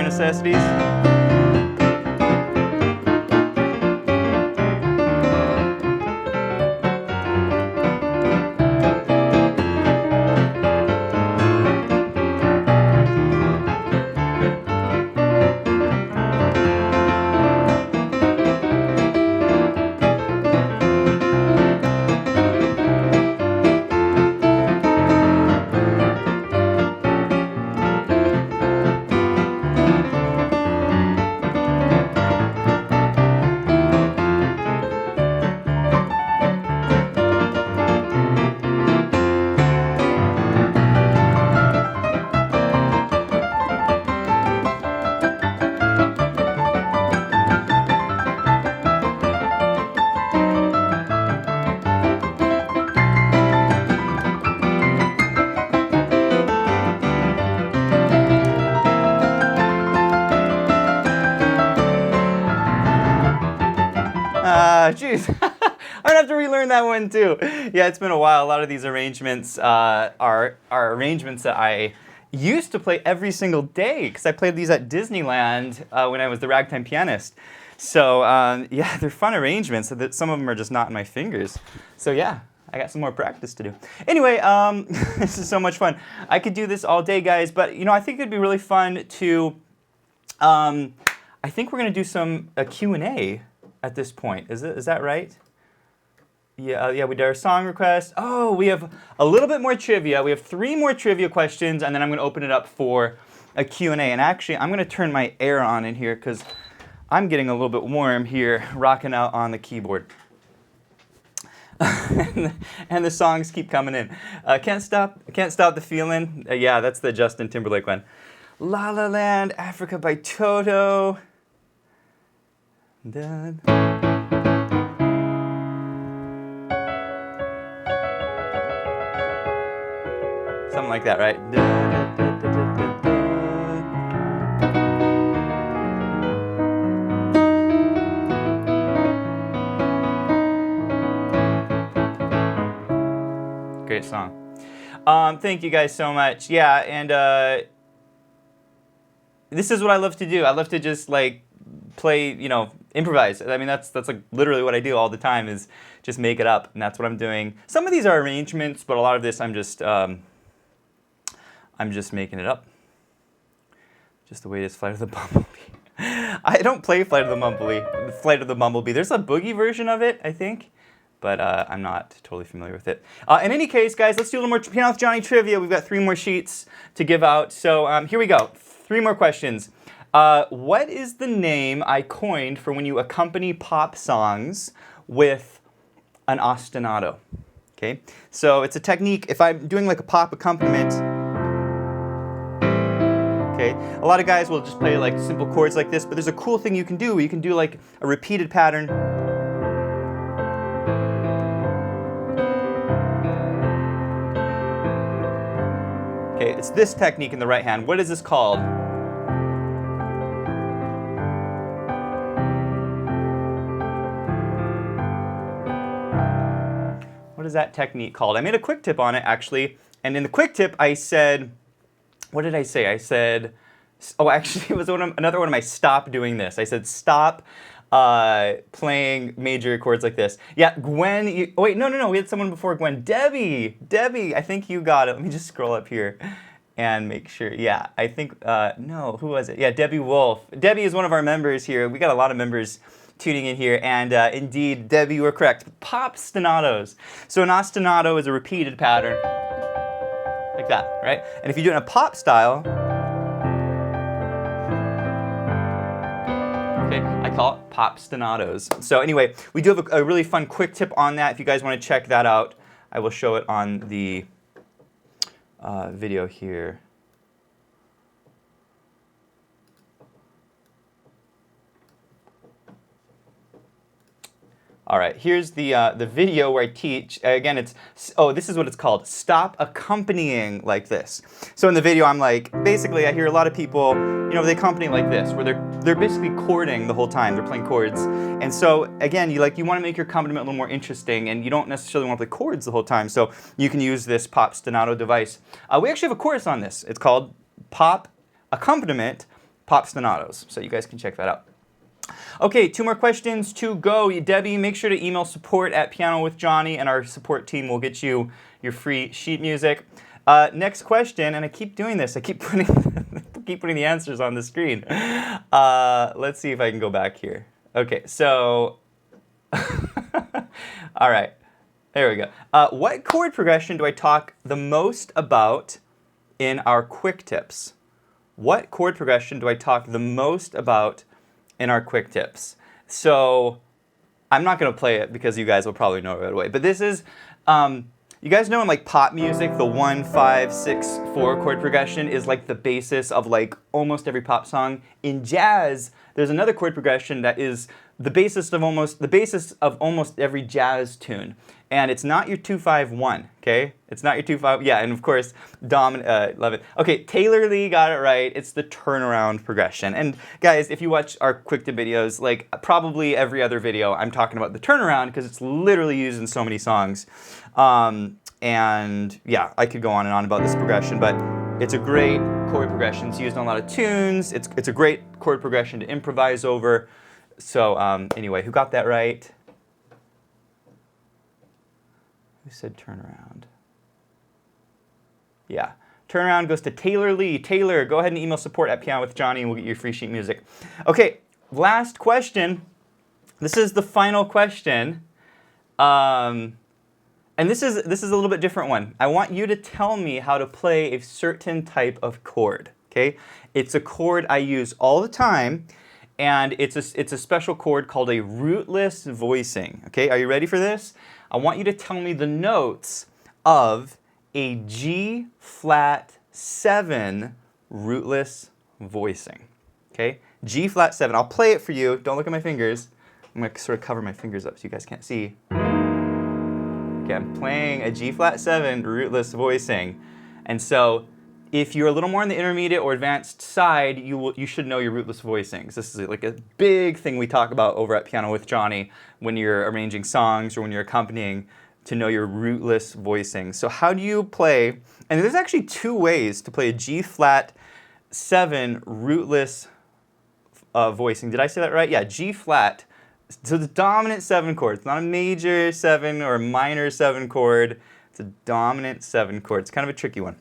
Necessities. Jeez. I'm gonna have to relearn that one too. Yeah, it's been a while. A lot of these arrangements are arrangements that I used to play every single day because I played these at Disneyland when I was the ragtime pianist. So yeah, they're fun arrangements. Some of them are just not in my fingers. So yeah, I got some more practice to do. Anyway, this is so much fun. I could do this all day, guys. But you know, I think it'd be really fun to. I think we're gonna do a Q&A at this point. Is that right? Yeah, yeah, we did our song request. Oh, we have a little bit more trivia. We have 3 more trivia questions, and then I'm going to open it up for a Q&A. And actually, I'm going to turn my air on in here because I'm getting a little bit warm here, rocking out on the keyboard. And the songs keep coming in. Can't stop the feeling. Yeah, that's the Justin Timberlake one. La La Land, Africa by Toto. Dun. Something like that, right? Great song. Thank you guys so much. Yeah, and this is what I love to do. I love to just like play, you know, improvise. I mean, that's like literally what I do all the time is just make it up, and that's what I'm doing. Some of these are arrangements, but a lot of this I'm just making it up. Just the way it is, Flight of the Bumblebee. I don't play Flight of the Bumblebee. There's a boogie version of it, I think, but I'm not totally familiar with it. In any case, guys, let's do a little more Piano with Jonny trivia. We've got 3 more sheets to give out, so here we go. 3 more questions. What is the name I coined for when you accompany pop songs with an ostinato? Okay, so it's a technique. If I'm doing like a pop accompaniment, okay, a lot of guys will just play like simple chords like this, but there's a cool thing you can do. You can do like a repeated pattern. Okay, it's this technique in the right hand. What is this called? What is that technique called? I made a quick tip on it, actually. And in the quick tip, I said, what did I say? I said, oh, actually, it was another one of my stop doing this. I said, stop playing major chords like this. Yeah, Gwen, oh, wait, no. We had someone before Gwen. Debbie, I think you got it. Let me just scroll up here and make sure. Yeah, I think, no, who was it? Yeah, Debbie Wolf. Debbie is one of our members here. We got a lot of members tuning in here, and indeed, Debbie, you were correct. Pop ostinatos. So an ostinato is a repeated pattern, like that, right? And if you do it in a pop style, okay, I call it pop ostinatos. So anyway, we do have a really fun quick tip on that. If you guys want to check that out, I will show it on the video here. All right, here's the video where I teach. Again, it's, oh, this is what it's called. Stop accompanying like this. So in the video, I'm like, basically, I hear a lot of people, you know, they accompany like this, where they're basically chording the whole time. They're playing chords. And so again, you want to make your accompaniment a little more interesting, and you don't necessarily want to play chords the whole time. So you can use this pop ostinato device. We actually have a course on this. It's called Pop Accompaniment Pop Ostinatos. So you guys can check that out. Okay, 2 more questions to go. Debbie, make sure to email support@pianowithjonny, and our support team will get you your free sheet music. Next question, and I keep doing this. I keep putting the answers on the screen. Let's see if I can go back here. Okay, so, all right, there we go. What chord progression do I talk the most about in our quick tips? What chord progression do I talk the most about in our quick tips? So I'm not going to play it because you guys will probably know it right away. But this is, you guys know in like pop music, the 1, 5, 6, 4 chord progression is like the basis of like almost every pop song. In jazz, there's another chord progression that is the basis of almost every jazz tune. And it's not your 2-5-1, okay? It's not your 2-5, yeah, and of course, love it. Okay, Taylor Lee got it right. It's the turnaround progression. And guys, if you watch our quick tip videos, like probably every other video, I'm talking about the turnaround because it's literally used in so many songs. And yeah, I could go on and on about this progression, but it's a great chord progression. It's used on a lot of tunes. It's a great chord progression to improvise over. So anyway, who got that right? Who said turnaround? Yeah. Turnaround goes to Taylor Lee. Taylor, go ahead and email support@pianowithjonny and we'll get you free sheet music. Okay, last question. This is the final question. And this is a little bit different one. I want you to tell me how to play a certain type of chord, okay? It's a chord I use all the time, and it's a special chord called a rootless voicing, okay? Are you ready for this? I want you to tell me the notes of a G flat 7 rootless voicing, okay? G flat 7. I'll play it for you. Don't look at my fingers. I'm going to sort of cover my fingers up so you guys can't see. Okay, I'm playing a G flat 7 rootless voicing. And so if you're a little more on the intermediate or advanced side, you should know your rootless voicings. This is like a big thing we talk about over at Piano with Jonny when you're arranging songs or when you're accompanying, to know your rootless voicing. So how do you play? And there's actually 2 ways to play a G flat 7 rootless voicing. Did I say that right? Yeah, G flat. So the dominant 7 chord. It's not a major 7 or a minor 7 chord. It's a dominant 7 chord. It's kind of a tricky one.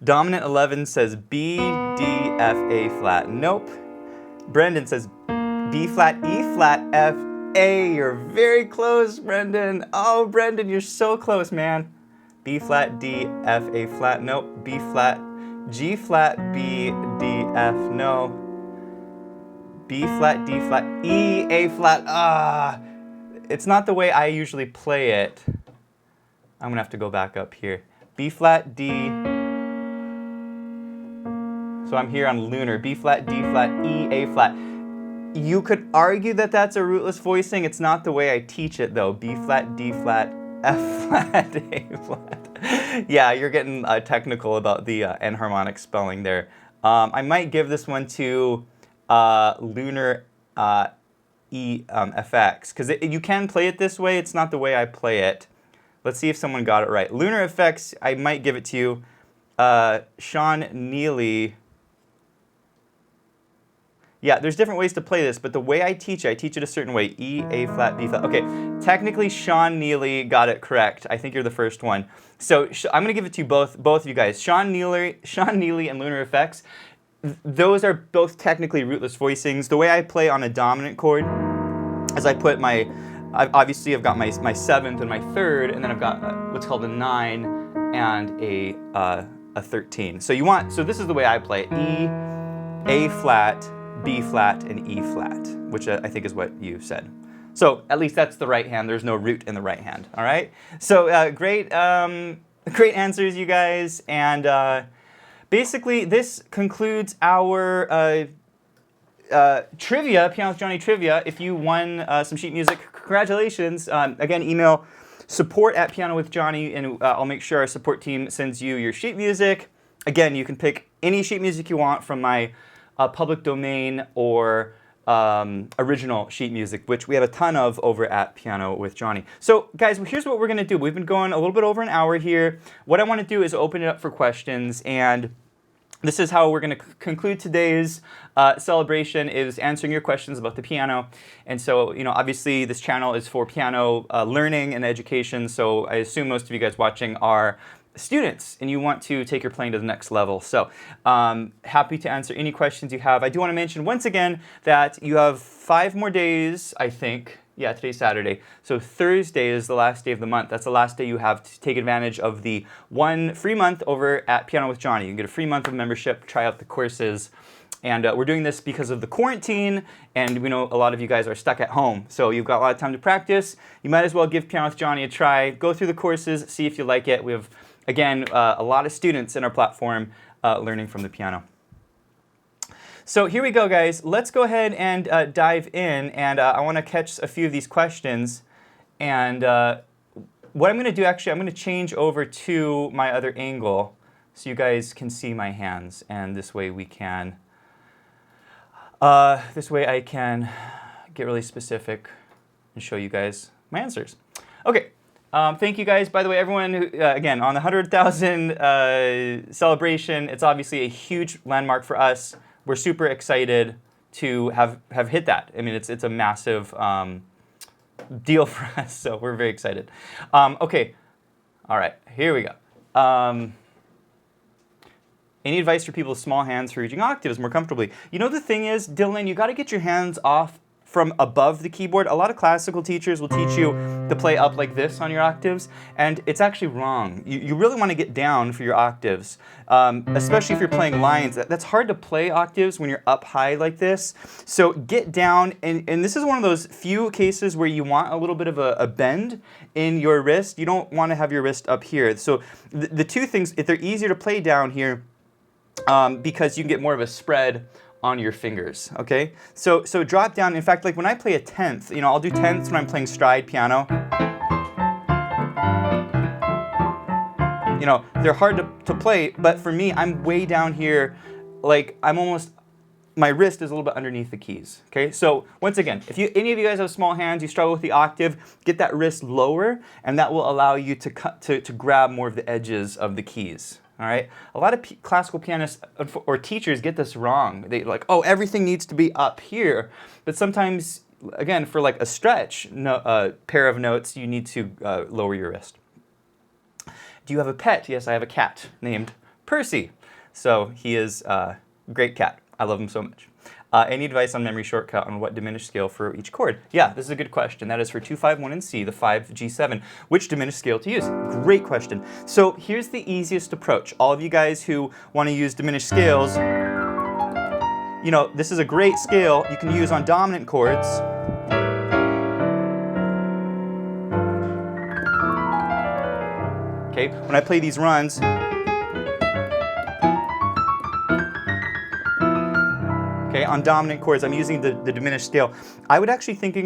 Dominant 11 says B, D, F, A flat. Nope. Brendan says B flat, E flat, F, A. You're very close, Brendan. Oh, Brendan, you're so close, man. B flat, D, F, A flat. Nope. B flat, G flat, B, D, F. No. B flat, D flat, E, A flat. Ah, it's not the way I usually play it. I'm gonna have to go back up here. B flat, D. So I'm here on lunar. B flat, D flat, E, A flat. You could argue that that's a rootless voicing. It's not the way I teach it though. B flat, D flat, F flat, A flat. Yeah, you're getting technical about the enharmonic spelling there. I might give this one to lunar FX, because you can play it this way. It's not the way I play it. Let's see if someone got it right. Lunar FX, I might give it to you. Sean Neely. Yeah, there's different ways to play this, but the way I teach it a certain way. E, A flat, B flat. Okay, technically Sean Neely got it correct. I think you're the first one. So I'm gonna give it to you both of you guys. Sean Neely and Lunar FX. Those are both technically rootless voicings. The way I play on a dominant chord is I put obviously I've got my 7th and my 3rd, and then I've got what's called a 9 and a 13. So this is the way I play it. E, A flat, B flat, and E flat, which I think is what you said. So at least that's the right hand. There's no root in the right hand, all right? So great answers, you guys. And basically, this concludes our trivia, Piano with Jonny trivia. If you won some sheet music, congratulations. Again, email support@pianowithjonny, and I'll make sure our support team sends you your sheet music. Again, you can pick any sheet music you want from my public domain or original sheet music, which we have a ton of over at Piano with Jonny. So guys, here's what we're gonna do. We've been going a little bit over an hour here. What I wanna do is open it up for questions, and this is how we're going to conclude today's celebration, is answering your questions about the piano. And so, obviously this channel is for piano learning and education, so I assume most of you guys watching are students and you want to take your playing to the next level. So happy to answer any questions you have. I do want to mention once again that you have 5 more days, I think. Yeah, today's Saturday. So Thursday is the last day of the month. That's the last day you have to take advantage of the 1 free month over at Piano with Jonny. You can get a free month of membership, try out the courses. And we're doing this because of the quarantine, and we know a lot of you guys are stuck at home. So you've got a lot of time to practice. You might as well give Piano with Jonny a try. Go through the courses, see if you like it. We have, again, a lot of students in our platform learning from the piano. So here we go, guys. Let's go ahead and dive in, and I want to catch a few of these questions. And what I'm going to do, actually, I'm going to change over to my other angle so you guys can see my hands, and this way we can, I can get really specific and show you guys my answers. Okay. Thank you guys. By the way, everyone, who, again, on the 100,000 celebration, it's obviously a huge landmark for us. We're super excited to have hit that. I mean, it's a massive deal for us, so we're very excited. Okay, all right, here we go. Any advice for people with small hands for reaching octaves more comfortably? The thing is, Dylan, you got to get your hands off from above the keyboard. A lot of classical teachers will teach you to play up like this on your octaves, and it's actually wrong. You really want to get down for your octaves, especially if you're playing lines. That's hard to play octaves when you're up high like this. So get down, and this is one of those few cases where you want a little bit of a bend in your wrist. You don't want to have your wrist up here. So the two things, if they're easier to play down here, because you can get more of a spread on your fingers, okay? So drop down. In fact, like when I play a 10th, I'll do 10ths when I'm playing stride piano. They're hard to play, but for me, I'm way down here, like my wrist is a little bit underneath the keys, okay? So once again, if any of you guys have small hands, you struggle with the octave, get that wrist lower, and that will allow you to grab more of the edges of the keys, All right, a lot of classical pianists or teachers get this wrong. They like, oh, everything needs to be up here, but sometimes, again, for like a stretch pair of notes, you need to lower your wrist. Do you have a pet? Yes, I have a cat named Percy. So he is a great cat. I love him so much. Any advice on memory shortcut on what diminished scale for each chord? Yeah, this is a good question. That is for 2, 5, 1, and C, the 5, G7. Which diminished scale to use? Great question. So here's the easiest approach. All of you guys who want to use diminished scales, you know, this is a great scale you can use on dominant chords. Okay, when I play these runs, okay, on dominant chords, I'm using the diminished scale. I would actually think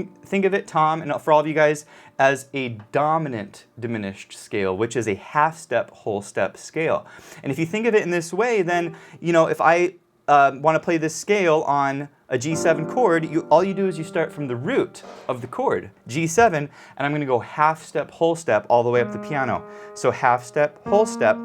of it, Tom, and for all of you guys, as a dominant diminished scale, which is a half step, whole step scale. And if you think of it in this way, then, you know, if I want to play this scale on a G7 chord, all you do is you start from the root of the chord, G7, and I'm going to go half step, whole step, all the way up the piano. So half step, whole step,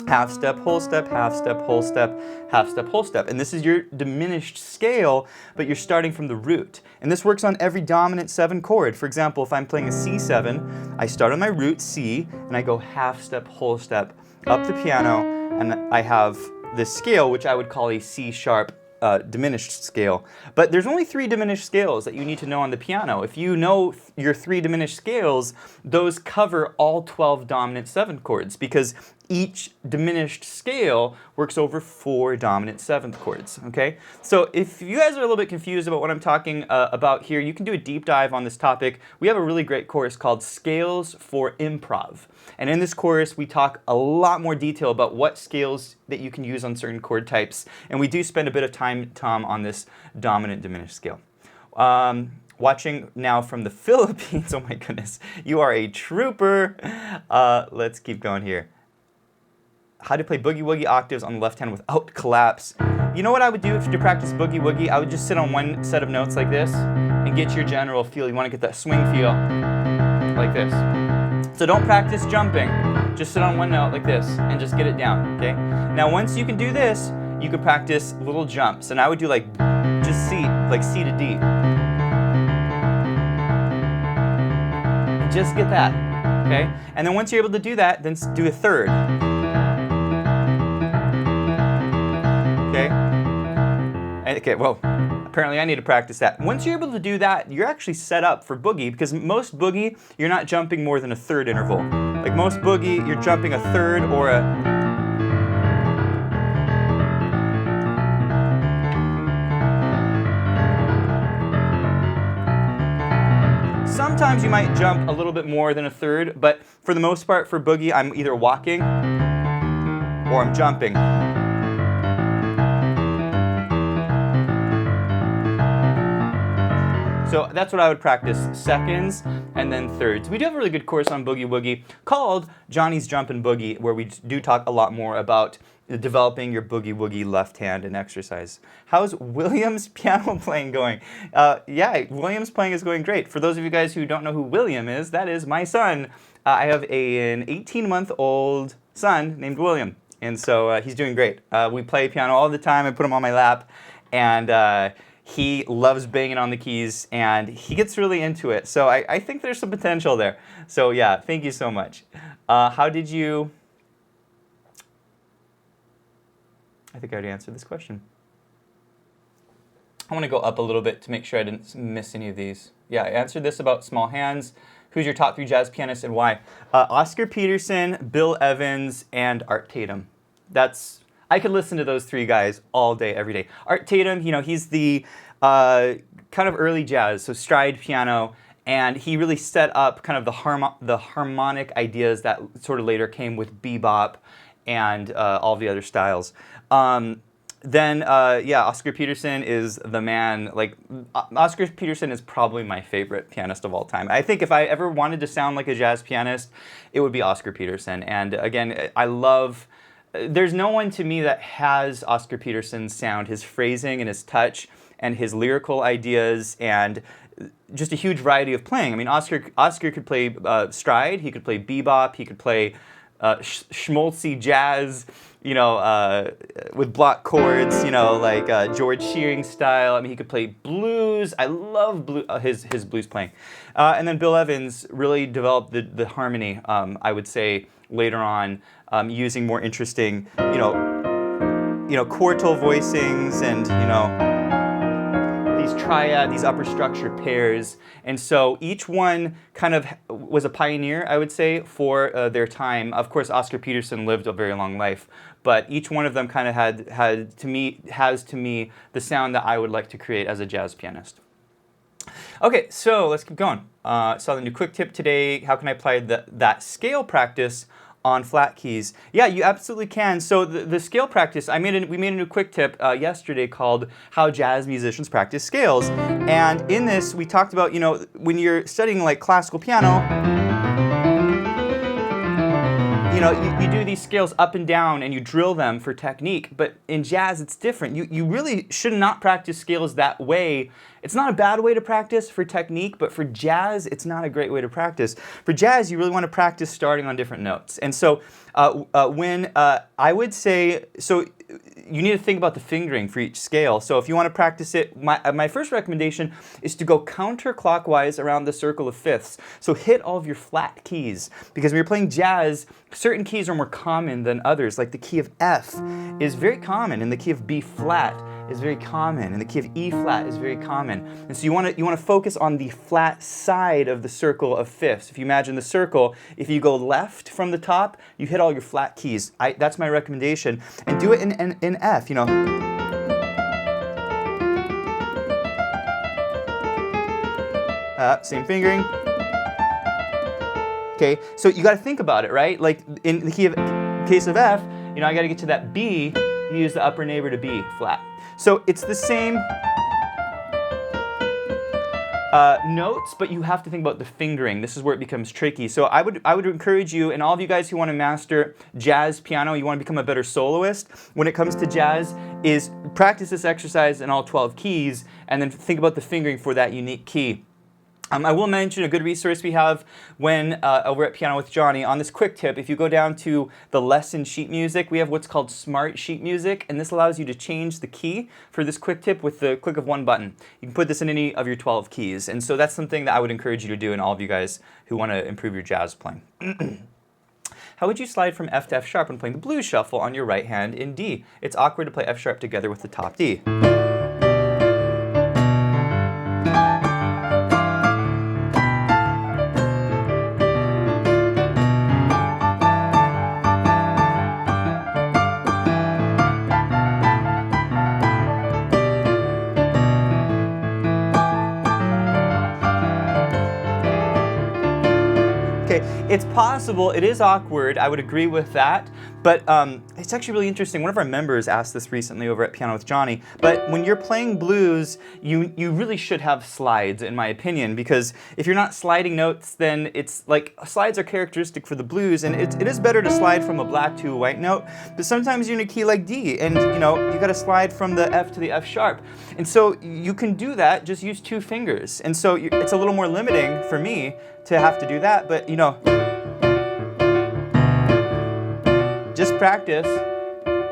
half step, whole step, half step, whole step, half step, whole step. And this is your diminished scale, but you're starting from the root. And this works on every dominant 7 chord. For example, if I'm playing a C7, I start on my root, C, and I go half step, whole step, up the piano, and I have this scale, which I would call a C sharp diminished scale. But there's only 3 diminished scales that you need to know on the piano. If you know your 3 diminished scales, those cover all 12 dominant 7 chords, because each diminished scale works over 4 dominant 7th chords, okay? So if you guys are a little bit confused about what I'm talking about here, you can do a deep dive on this topic. We have a really great course called Scales for Improv. And in this course, we talk a lot more detail about what scales that you can use on certain chord types. And we do spend a bit of time, Tom, on this dominant diminished scale. Watching now from the Philippines, oh my goodness, you are a trooper. Let's keep going here. How to play boogie woogie octaves on the left hand without collapse. You know what I would do to practice boogie woogie? I would just sit on one set of notes like this and get your general feel. You want to get that swing feel like this. So don't practice jumping. Just sit on one note like this and just get it down, okay? Now once you can do this, you can practice little jumps. And I would do like just C, like C to D. And just get that, okay? And then once you're able to do that, then do a third. Okay, well, apparently I need to practice that. Once you're able to do that, you're actually set up for boogie, because most boogie, you're not jumping more than a third interval. Like most boogie, you're jumping a third or a... Sometimes you might jump a little bit more than a third, but for the most part, for boogie, I'm either walking or I'm jumping. So that's what I would practice, seconds and then thirds. We do have a really good course on boogie woogie called Johnny's Jumpin' Boogie, where we do talk a lot more about developing your boogie woogie left hand in exercise. How's William's piano playing going? Yeah, William's playing is going great. For those of you guys who don't know who William is, that is my son. I have an 18-month-old son named William, and so he's doing great. We play piano all the time. I put him on my lap, and he loves banging on the keys, and he gets really into it. So I think there's some potential there. So yeah, thank you so much. How did you... I think I already answered this question. I want to go up a little bit to make sure I didn't miss any of these. Yeah, I answered this about small hands. Who's your top 3 jazz pianists and why? Oscar Peterson, Bill Evans, and Art Tatum. I could listen to those 3 guys all day, every day. Art Tatum, you know, he's the kind of early jazz, so stride piano, and he really set up kind of the harmonic ideas that sort of later came with bebop and all the other styles. Yeah, Oscar Peterson is the man. Like, Oscar Peterson is probably my favorite pianist of all time. I think if I ever wanted to sound like a jazz pianist, it would be Oscar Peterson. And again, there's no one to me that has Oscar Peterson's sound, his phrasing and his touch and his lyrical ideas and just a huge variety of playing. I mean, Oscar could play stride, he could play bebop, he could play schmaltzy jazz, with block chords, like George Shearing style. I mean, he could play blues. I love his blues playing. And then Bill Evans really developed the harmony, I would say, later on, using more interesting, quartal voicings and, these triad, these upper structure pairs. And so each one kind of was a pioneer, I would say, for their time. Of course, Oscar Peterson lived a very long life, but each one of them kind of has to me the sound that I would like to create as a jazz pianist. Okay, so let's keep going. Saw the new quick tip today. How can I apply that scale practice on flat keys? Yeah, you absolutely can. So the scale practice, we made a new quick tip yesterday called How Jazz Musicians Practice Scales. And in this, we talked about, when you're studying like classical piano, you do these scales up and down and you drill them for technique, but in jazz it's different. You really should not practice scales that way. It's not a bad way to practice for technique, but for jazz it's not a great way to practice. For jazz you really want to practice starting on different notes. And so I would say, so you need to think about the fingering for each scale. So if you want to practice it, my first recommendation is to go counterclockwise around the circle of fifths. So hit all of your flat keys, because when you're playing jazz, certain keys are more common than others. Like the key of F is very common, and the key of B flat is very common, and the key of E flat is very common. And so you want to focus on the flat side of the circle of fifths. If you imagine the circle, if you go left from the top, you hit all your flat keys. That's my recommendation, and do it in F. Same fingering. Okay, so you got to think about it, right? Like in the case of F, I got to get to that B. You use the upper neighbor to B flat. So it's the same notes, but you have to think about the fingering. This is where it becomes tricky. So I would encourage you, and all of you guys who want to master jazz piano, you want to become a better soloist when it comes to jazz, is practice this exercise in all 12 keys, and then think about the fingering for that unique key. I will mention a good resource we have when over at Piano with Jonny. On this quick tip, if you go down to the lesson sheet music, we have what's called Smart Sheet Music, and this allows you to change the key for this quick tip with the click of one button. You can put this in any of your 12 keys, and so that's something that I would encourage you to do, and all of you guys who want to improve your jazz playing. How would you slide from F to F sharp when playing the blues shuffle on your right hand in D? It's awkward to play F sharp together with the top D. It's possible, it is awkward, I would agree with that, but it's actually really interesting. One of our members asked this recently over at Piano with Jonny, but when you're playing blues, you really should have slides, in my opinion, because if you're not sliding notes, then it's like, slides are characteristic for the blues, and it is better to slide from a black to a white note, but sometimes you're in a key like D, and you gotta slide from the F to the F sharp. And so you can do that, just use 2 fingers. And so it's a little more limiting for me to have to do that, but just practice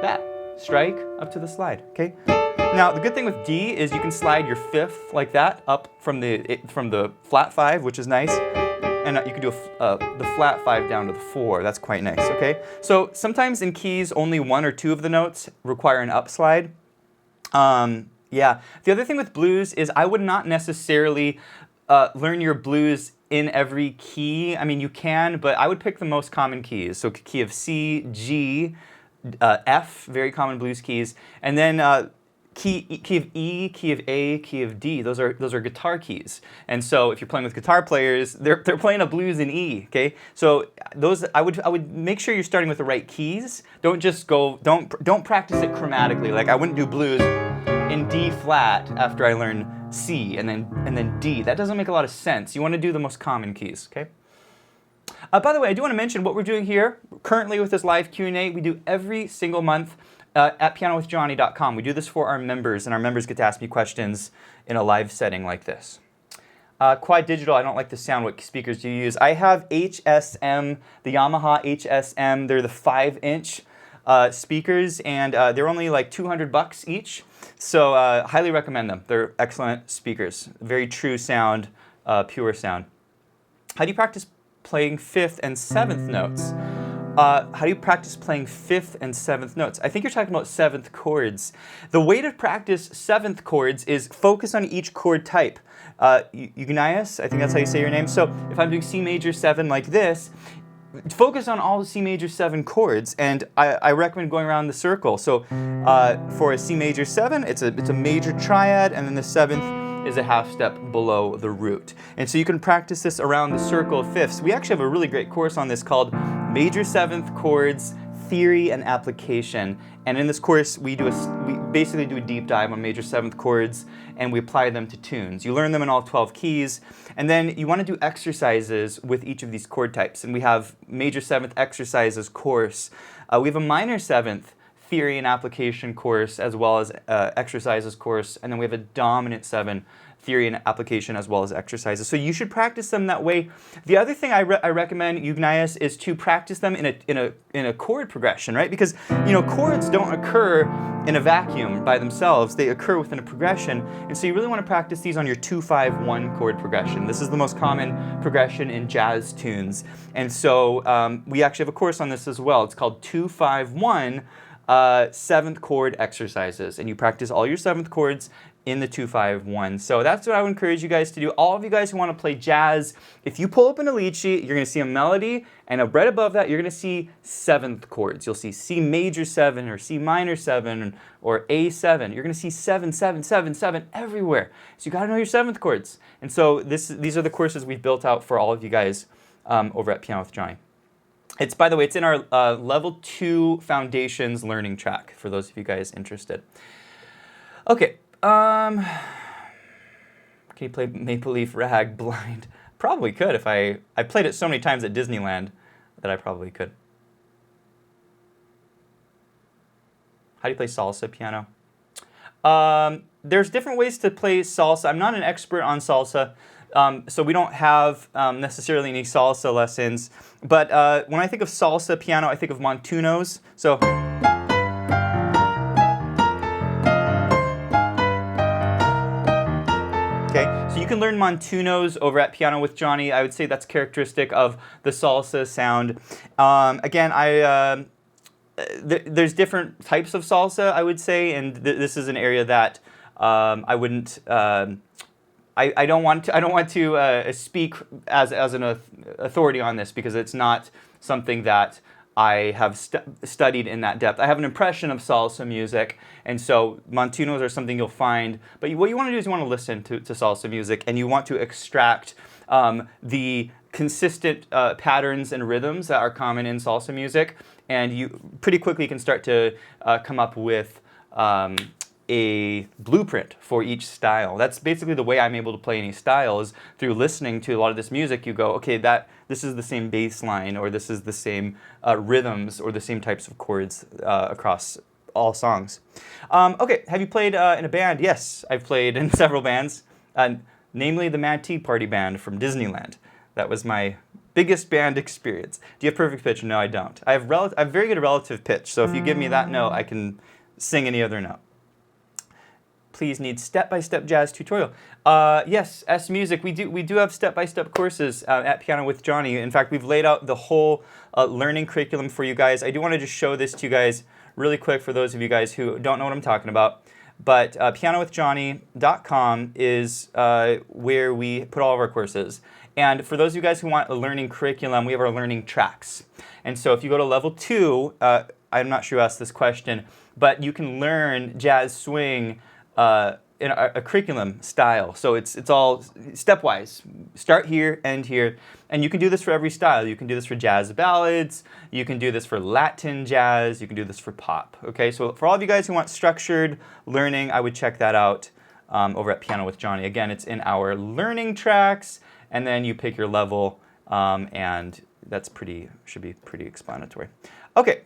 that. Strike up to the slide, okay? Now, the good thing with D is you can slide your 5th like that up from the flat 5, which is nice, and you can do the flat 5 down to the 4. That's quite nice, okay? So sometimes in keys, only 1 or 2 of the notes require an up slide. Yeah. The other thing with blues is I would not necessarily learn your blues in every key. I mean, you can, but I would pick the most common keys. So key of C, G, F, very common blues keys, and then key of E, key of A, key of D. Those are guitar keys. And so if you're playing with guitar players, they're playing a blues in E. Okay, so those I would make sure you're starting with the right keys. Don't just go. Don't practice it chromatically. Like I wouldn't do blues in D flat after I learn C and then D. That doesn't make a lot of sense. You want to do the most common keys, okay? By the way, I do want to mention what we're doing here currently with this live Q&A. We do every single month at pianowithjonny.com. We do this for our members, and our members get to ask me questions in a live setting like this. Quad digital, I don't like the sound. What speakers do you use? I have HSM, the Yamaha HSM. They're the 5-inch speakers, and they're only like $200 each. So highly recommend them. They're excellent speakers. Very true sound, pure sound. How do you practice playing 5th and 7th notes? How do you practice playing 5th and 7th notes? I think you're talking about 7th chords. The way to practice 7th chords is focus on each chord type. Eugenius, I think that's how you say your name. So if I'm doing C major 7 like this, focus on all the C major 7 chords, and I recommend going around the circle. So for a C major 7, it's a major triad, and then the 7th is a half step below the root. And so you can practice this around the circle of 5ths. We actually have a really great course on this called Major 7th Chords, Theory and Application. And in this course, we basically do a deep dive on major 7th chords, and we apply them to tunes. You learn them in all 12 keys, and then you want to do exercises with each of these chord types. And we have major 7th exercises course. We have a minor 7th theory and application course, as well as exercises course, and then we have a dominant 7 theory and application as well as exercises. So you should practice them that way. The other thing I recommend, Eugenius, is to practice them in a chord progression, right? Because chords don't occur in a vacuum by themselves. They occur within a progression, and so you really want to practice these on your 2-5-1 chord progression. This is the most common progression in jazz tunes, and so we actually have a course on this as well. It's called 2-5-1. 7th chord exercises, and you practice all your 7th chords in the 2-5-1. So that's what I would encourage you guys to do. All of you guys who want to play jazz, if you pull up an lead sheet, you're going to see a melody, and right above that, you're going to see 7th chords. You'll see C major 7 or C minor 7 or A7. You're going to see 7, 7, 7, 7 everywhere. So you got to know your 7th chords. And so these are the courses we've built out for all of you guys over at Piano with Jonny. It's, by the way, it's in our Level 2 Foundations learning track, for those of you guys interested. Okay, can you play Maple Leaf Rag blind? Probably could if I played it so many times at Disneyland that I probably could. How do you play salsa piano? There's different ways to play salsa. I'm not an expert on salsa. So we don't have necessarily any salsa lessons, but when I think of salsa piano, I think of montunos. So, okay, so you can learn montunos over at Piano with Jonny. I would say that's characteristic of the salsa sound. Again, there's different types of salsa, I would say, and this is an area that I wouldn't. I don't want to speak as an authority on this, because it's not something that I have studied in that depth. I have an impression of salsa music, and so montunos are something you'll find. But what you want to do is you want to listen to salsa music, and you want to extract the consistent patterns and rhythms that are common in salsa music, and you pretty quickly can start to come up with a blueprint for each style. That's basically the way I'm able to play any style, is through listening to a lot of this music. You go, okay, this is the same bass line, or this is the same rhythms, or the same types of chords across all songs. Okay, have you played in a band? Yes, I've played in several bands, namely the Mad Tea Party Band from Disneyland. That was my biggest band experience. Do you have perfect pitch? No, I don't. I have very good relative pitch, so if you give me that note, I can sing any other note. Please need step-by-step jazz tutorial. Yes, S Music, we do have step-by-step courses at Piano with Jonny. In fact, we've laid out the whole learning curriculum for you guys. I do want to just show this to you guys really quick for those of you guys who don't know what I'm talking about. But pianowithjonny.com is where we put all of our courses. And for those of you guys who want a learning curriculum, we have our learning tracks. And so if you go to level 2, I'm not sure you asked this question, but you can learn jazz swing in a curriculum style. So it's all stepwise. Start here, end here. And you can do this for every style. You can do this for jazz ballads. You can do this for Latin jazz. You can do this for pop. Okay, so for all of you guys who want structured learning, I would check that out over at Piano with Jonny. Again, it's in our learning tracks, and then you pick your level, and that's should be pretty explanatory. Okay,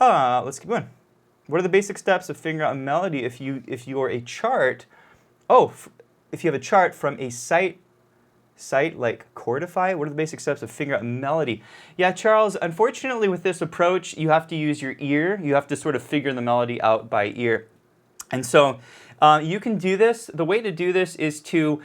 let's keep going. What are the basic steps of figuring out a melody if you are a chart? Oh, if you have a chart from a sight Cite, like chordify? What are the basic steps of figuring out melody? Yeah, Charles, unfortunately with this approach, you have to use your ear. You have to sort of figure the melody out by ear. And so you can do this. The way to do this is to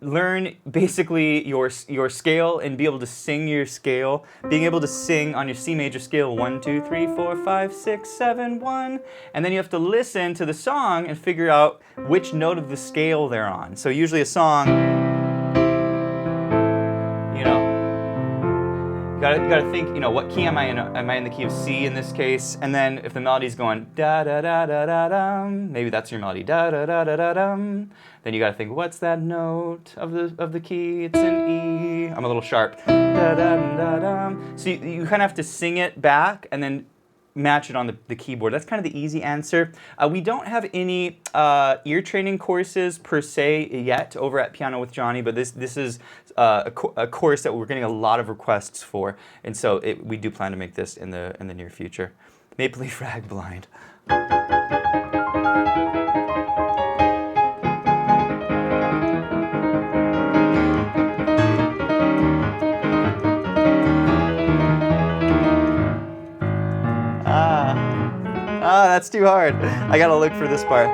learn basically your scale and be able to sing your scale. Being able to sing on your C major scale, 1, 2, 3, 4, 5, 6, 7, 1. And then you have to listen to the song and figure out which note of the scale they're on. So usually a song, you gotta think, what key am I in? Am I in the key of C in this case? And then if the melody's going da da da da da dum, maybe that's your melody, da da da da da dum. Then you gotta think, what's that note of the key? It's an E. I'm a little sharp. Da da da dum. So you kind of have to sing it back and then match it on the keyboard. That's kind of the easy answer. We don't have any ear training courses per se yet over at Piano with Jonny, but this is a course that we're getting a lot of requests for, and so we do plan to make this in the near future. Maple Leaf Rag Blind. That's too hard. I gotta look for this part.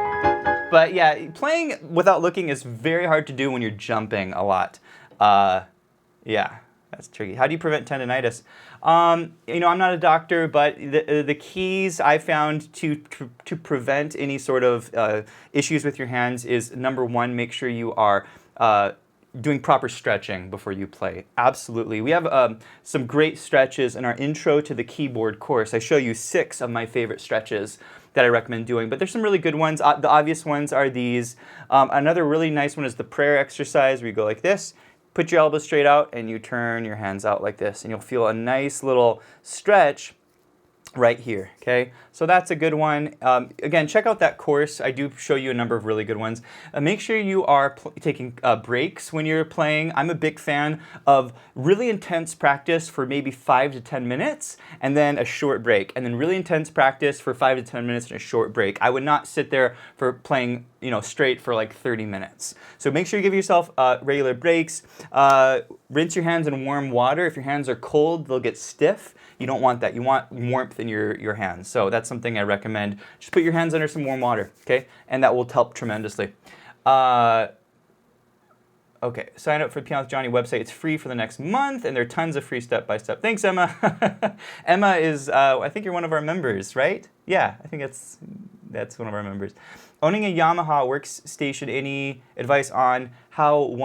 But yeah, playing without looking is very hard to do when you're jumping a lot. Yeah, that's tricky. How do you prevent tendinitis? I'm not a doctor, but the keys I found to prevent any sort of issues with your hands is, number one, make sure you are doing proper stretching before you play. Absolutely. We have some great stretches in our intro to the keyboard course. I show you 6 of my favorite stretches that I recommend doing, but there's some really good ones. The obvious ones are these. Another really nice one is the prayer exercise where you go like this, put your elbows straight out, and you turn your hands out like this, and you'll feel a nice little stretch right here, okay? So that's a good one. Again, check out that course. I do show you a number of really good ones. Make sure you are taking breaks when you're playing. I'm a big fan of really intense practice for maybe 5 to 10 minutes, and then a short break, and then really intense practice for 5 to 10 minutes and a short break. I would not sit there for playing straight for like 30 minutes. So make sure you give yourself regular breaks. Rinse your hands in warm water. If your hands are cold, they'll get stiff. You don't want that. You want warmth in your hands. So that's something I recommend. Just put your hands under some warm water, okay? And that will help tremendously. Okay, sign up for the Piano with Jonny website. It's free for the next month, and there are tons of free step-by-step. Thanks, Emma. Emma is, I think you're one of our members, right? Yeah, I think that's one of our members. Owning a Yamaha workstation, any advice on how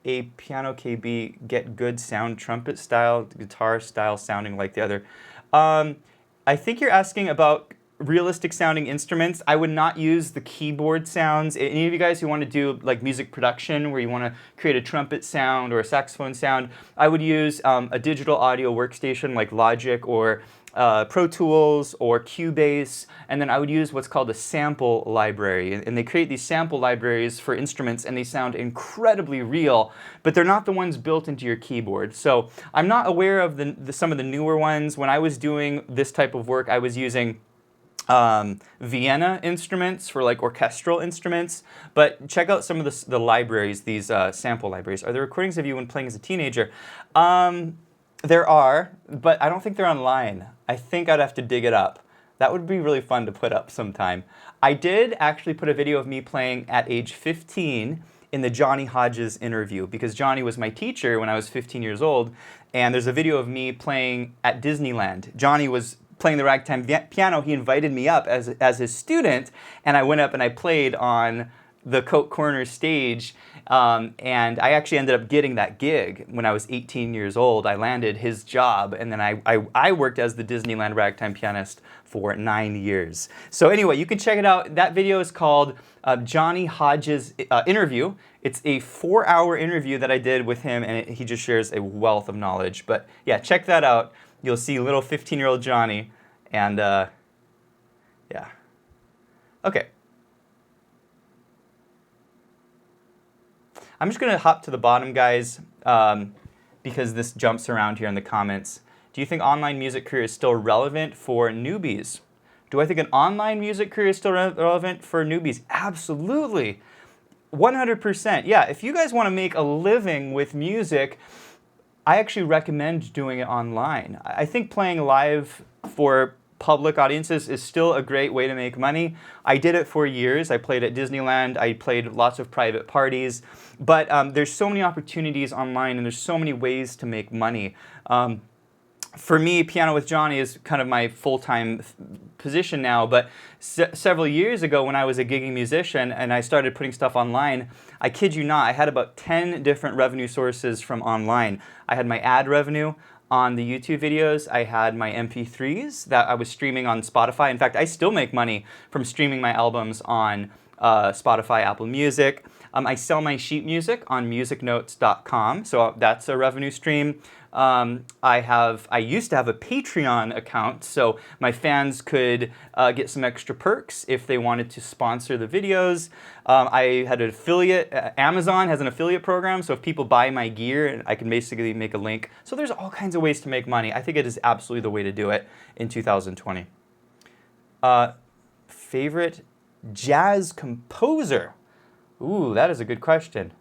a piano KB get good sound, trumpet style, guitar style sounding like the other? I think you're asking about realistic sounding instruments. I would not use the keyboard sounds. Any of you guys who want to do like music production where you want to create a trumpet sound or a saxophone sound, I would use a digital audio workstation like Logic or Pro Tools or Cubase, and then I would use what's called a sample library. And they create these sample libraries for instruments, and they sound incredibly real, but they're not the ones built into your keyboard. So I'm not aware of some of the newer ones. When I was doing this type of work, I was using Vienna instruments for like orchestral instruments, but check out some of the libraries, these sample libraries. Are there recordings of you when playing as a teenager? There are, but I don't think they're online. I think I'd have to dig it up. That would be really fun to put up sometime. I did actually put a video of me playing at age 15 in the Johnny Hodges interview, because Johnny was my teacher when I was 15 years old, and there's a video of me playing at Disneyland. Johnny was playing the ragtime piano. He invited me up as his student, and I went up and I played on the Coke Corner stage, and I actually ended up getting that gig when I was 18 years old. I landed his job, and then I worked as the Disneyland ragtime pianist for 9 years. So anyway, you can check it out. That video is called Johnny Hodges Interview. It's a 4-hour interview that I did with him, and he just shares a wealth of knowledge. But yeah, check that out. You'll see little 15-year-old Johnny, and yeah. Okay. I'm just going to hop to the bottom, guys, because this jumps around here in the comments. Do you think online music career is still relevant for newbies? Do I think an online music career is still relevant for newbies? Absolutely. 100%. Yeah, if you guys want to make a living with music, I actually recommend doing it online. I think playing live for public audiences is still a great way to make money. I did it for years. I played at Disneyland. I played lots of private parties. But there's so many opportunities online, and there's so many ways to make money. For me, Piano with Jonny is kind of my full-time position now, but several years ago when I was a gigging musician and I started putting stuff online, I kid you not, I had about 10 different revenue sources from online. I had my ad revenue on the YouTube videos. I had my MP3s that I was streaming on Spotify. In fact, I still make money from streaming my albums on Spotify, Apple Music. I sell my sheet music on musicnotes.com, so that's a revenue stream. I used to have a Patreon account, so my fans could get some extra perks if they wanted to sponsor the videos. I had an affiliate. Amazon has an affiliate program, so if people buy my gear, I can basically make a link. So there's all kinds of ways to make money. I think it is absolutely the way to do it in 2020. Favorite jazz composer? Ooh, that is a good question.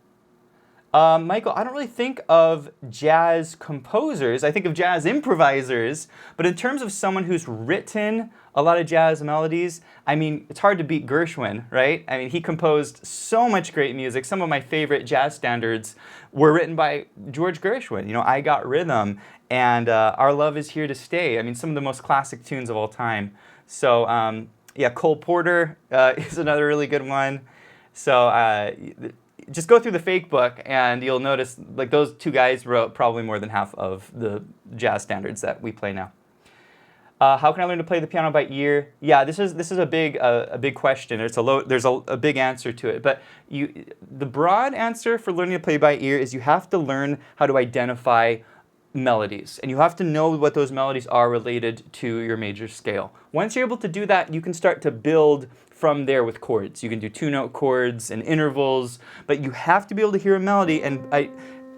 Michael, I don't really think of jazz composers. I think of jazz improvisers. But in terms of someone who's written a lot of jazz melodies, I mean, it's hard to beat Gershwin, right? I mean, he composed so much great music. Some of my favorite jazz standards were written by George Gershwin. You know, I Got Rhythm and Our Love Is Here to Stay. I mean, some of the most classic tunes of all time. So, yeah, Cole Porter is another really good one. So, just go through the fake book and you'll notice like those two guys wrote probably more than half of the jazz standards that we play now. How can I learn to play the piano by ear? Yeah, this is a big question. There's a big answer to it, but the broad answer for learning to play by ear is you have to learn how to identify melodies, and you have to know what those melodies are related to your major scale. Once you're able to do that, you can start to build from there with chords. You can do two-note chords and intervals, but you have to be able to hear a melody and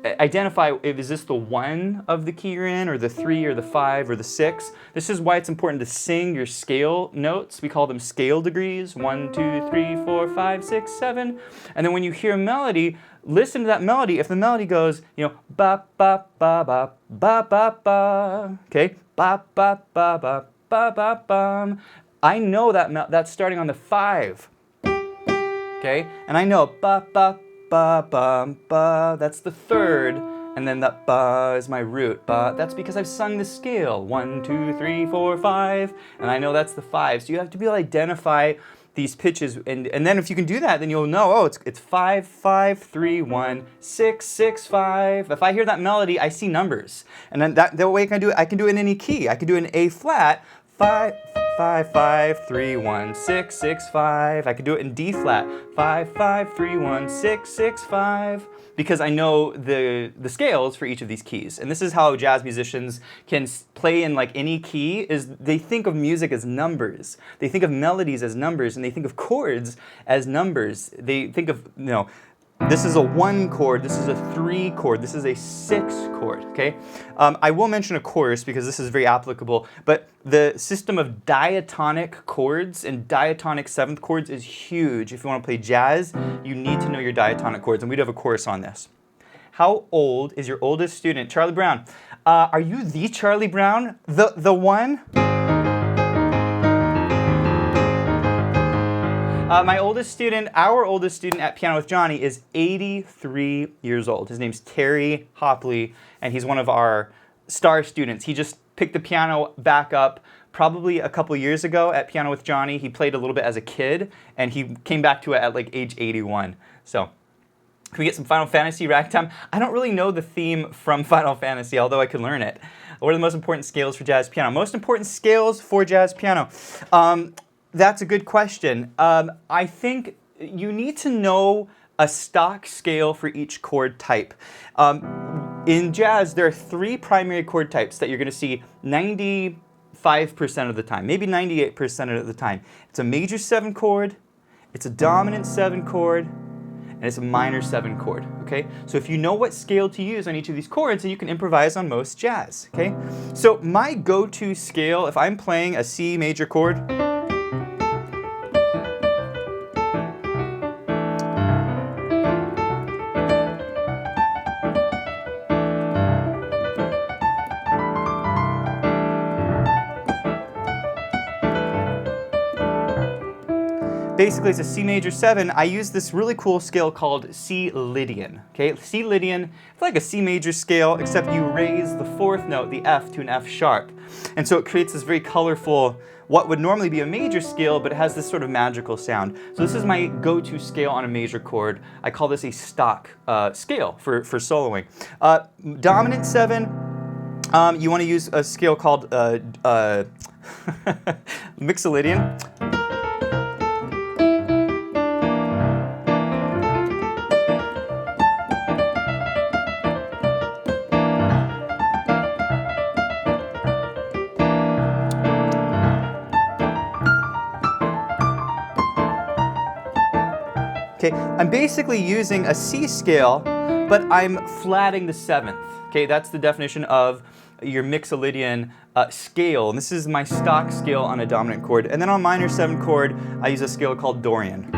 identify if is this the 1 of the key you're in, or the 3, or the 5, or the 6. This is why it's important to sing your scale notes. We call them scale degrees. 1, 2, 3, 4, 5, 6, 7. And then when you hear a melody, listen to that melody. If the melody goes, you know, ba ba ba ba ba ba ba, okay, ba ba ba ba ba ba ba, I know that's starting on the 5, okay, and I know ba ba ba ba ba, that's the 3rd, and then that ba is my root. Ba, that's because I've sung the scale 1, 2, 3, 4, 5, and I know that's the 5. So you have to be able to identify these pitches, and then if you can do that, then you'll know, oh, it's 5, 5, 3, 1, 6, 6, 5. If I hear that melody, I see numbers, and then that way I can do it in any key. I can do it in A flat, 5, 5, 5, 3, 1, 6, 6, 5. I could do it in D flat, 5, 5, 3, 1, 6, 6, 5, because I know the scales for each of these keys. And this is how jazz musicians can play in like any key, is they think of music as numbers. They think of melodies as numbers, and they think of chords as numbers. They think of, you know, this is a 1 chord, this is a 3 chord, this is a 6 chord, okay? I will mention a chorus because this is very applicable, but the system of diatonic chords and diatonic 7th chords is huge. If you want to play jazz, you need to know your diatonic chords, and we do have a course on this. How old is your oldest student? Charlie Brown. Are you the Charlie Brown? The one? Our oldest student at Piano with Jonny is 83 years old. His name's Terry Hopley, and he's one of our star students. He just picked the piano back up probably a couple years ago at Piano with Jonny. He played a little bit as a kid, and he came back to it at like age 81. So, can we get some Final Fantasy ragtime? I don't really know the theme from Final Fantasy, although I could learn it. What are the most important scales for jazz piano? Most important scales for jazz piano. That's a good question. I think you need to know a stock scale for each chord type. In jazz, there are 3 primary chord types that you're going to see 95% of the time, maybe 98% of the time. It's a major 7 chord, it's a dominant 7 chord, and it's a minor 7 chord, okay? So if you know what scale to use on each of these chords, then you can improvise on most jazz, okay? So my go-to scale, if I'm playing a C major chord, basically it's a C major 7. I use this really cool scale called C Lydian. Okay, C Lydian, it's like a C major scale, except you raise the 4th note, the F, to an F sharp. And so it creates this very colorful, what would normally be a major scale, but it has this sort of magical sound. So this is my go-to scale on a major chord. I call this a stock scale for soloing. Dominant 7, you want to use a scale called Mixolydian. Okay, I'm basically using a C scale, but I'm flatting the 7th. Okay, that's the definition of your Mixolydian scale. And this is my stock scale on a dominant chord. And then on minor 7 chord, I use a scale called Dorian.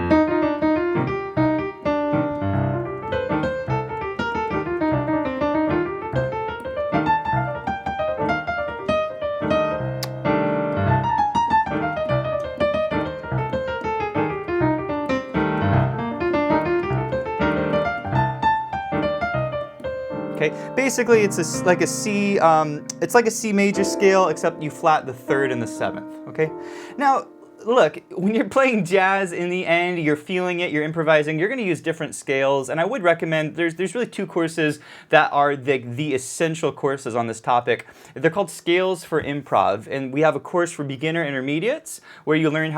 Okay, basically it's like a C. It's like a C major scale, except you flat the 3rd and the 7th. Okay, now look, when you're playing jazz, in the end, you're feeling it, you're improvising. You're going to use different scales, and I would recommend. There's really 2 courses that are the essential courses on this topic. They're called Scales for Improv, and we have a course for beginner intermediates where you learn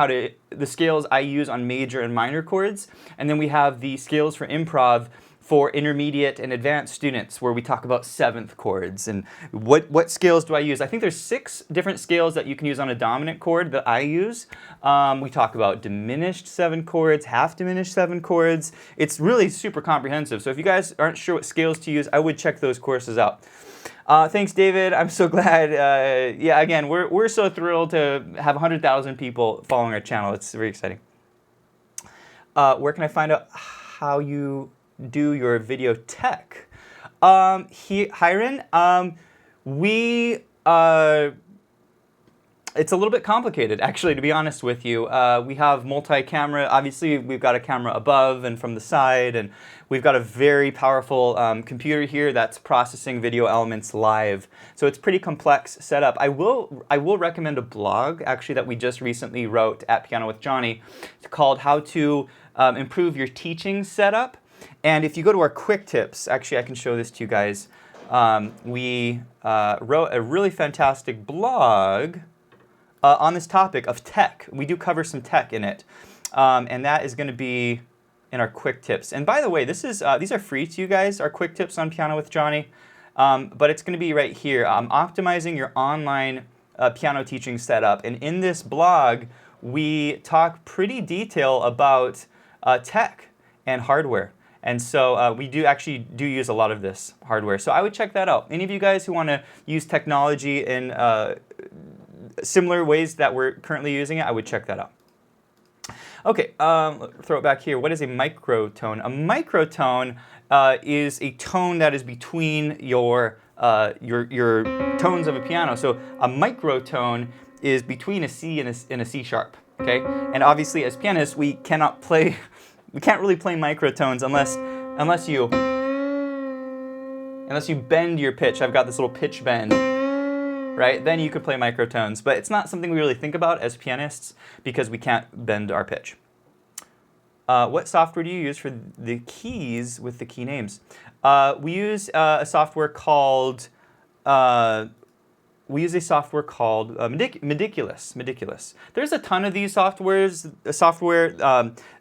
the scales I use on major and minor chords, and then we have the Scales for Improv for intermediate and advanced students, where we talk about 7th chords and what scales do I use. I think there's 6 different scales that you can use on a dominant chord that I use. We talk about diminished 7 chords, half diminished 7 chords. It's really super comprehensive. So if you guys aren't sure what scales to use, I would check those courses out. Thanks, David. I'm so glad. Yeah, again, we're so thrilled to have 100,000 people following our channel. It's very exciting. Where can I find out how you do your video tech? Hiren, it's a little bit complicated, actually, to be honest with you. We have multi-camera. Obviously, we've got a camera above and from the side, and we've got a very powerful computer here that's processing video elements live. So it's pretty complex setup. I will recommend a blog, actually, that we just recently wrote at Piano with Jonny. It's called How to Improve Your Teaching Setup. And if you go to our quick tips, actually I can show this to you guys. We wrote a really fantastic blog on this topic of tech. We do cover some tech in it. And that is going to be in our quick tips. And by the way, these are free to you guys, our quick tips on Piano with Jonny. But it's going to be right here. Optimizing your online piano teaching setup. And in this blog, we talk pretty detail about tech and hardware. And so we do use a lot of this hardware. So I would check that out. Any of you guys who want to use technology in similar ways that we're currently using it, I would check that out. Okay, throw it back here. What is a microtone? A microtone is a tone that is between your tones of a piano. So a microtone is between a C and a C sharp. Okay, and obviously as pianists we can't really play microtones unless you bend your pitch. I've got this little pitch bend, right? Then you could play microtones, but it's not something we really think about as pianists because we can't bend our pitch. What software do you use for the keys with the key names? We use a software called Meticulous. There's a ton of these software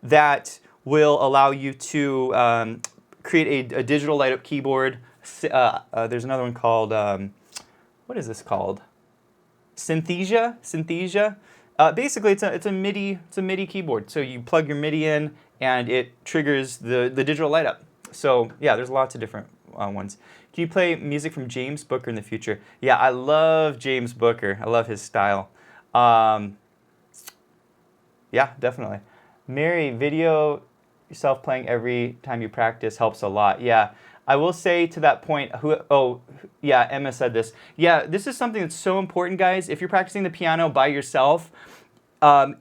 that will allow you to create a digital light-up keyboard. There's another one called, what is this called? Synthesia. Basically, it's a MIDI keyboard. So you plug your MIDI in, and it triggers the digital light-up. So yeah, there's lots of different ones. Can you play music from James Booker in the future? Yeah, I love James Booker. I love his style. Yeah, definitely. Mary, video yourself playing every time you practice helps a lot. Yeah, I will say to that point, yeah, Emma said this. Yeah, this is something that's so important, guys. If you're practicing the piano by yourself,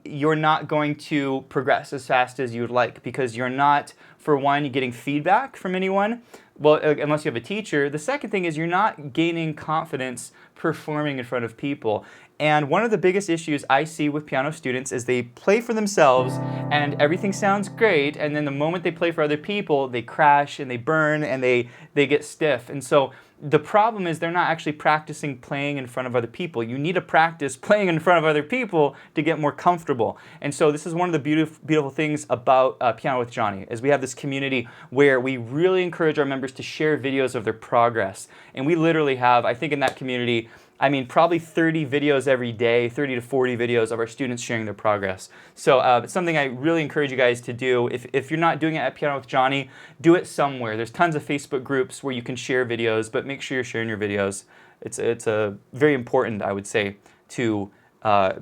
you're not going to progress as fast as you would like, because you're not, for one, getting feedback from anyone, well, unless you have a teacher. The second thing is you're not gaining confidence performing in front of people. And one of the biggest issues I see with piano students is they play for themselves and everything sounds great, and then the moment they play for other people, they crash and they burn and they get stiff. And so the problem is they're not actually practicing playing in front of other people. You need to practice playing in front of other people to get more comfortable. And so this is one of the beautiful things about Piano with Jonny, is we have this community where we really encourage our members to share videos of their progress. And we literally have, I think in that community, I mean, probably 30 videos every day, 30 to 40 videos of our students sharing their progress. So it's something I really encourage you guys to do. If you're not doing it at Piano with Jonny, do it somewhere. There's tons of Facebook groups where you can share videos, but make sure you're sharing your videos. It's very important, I would say, to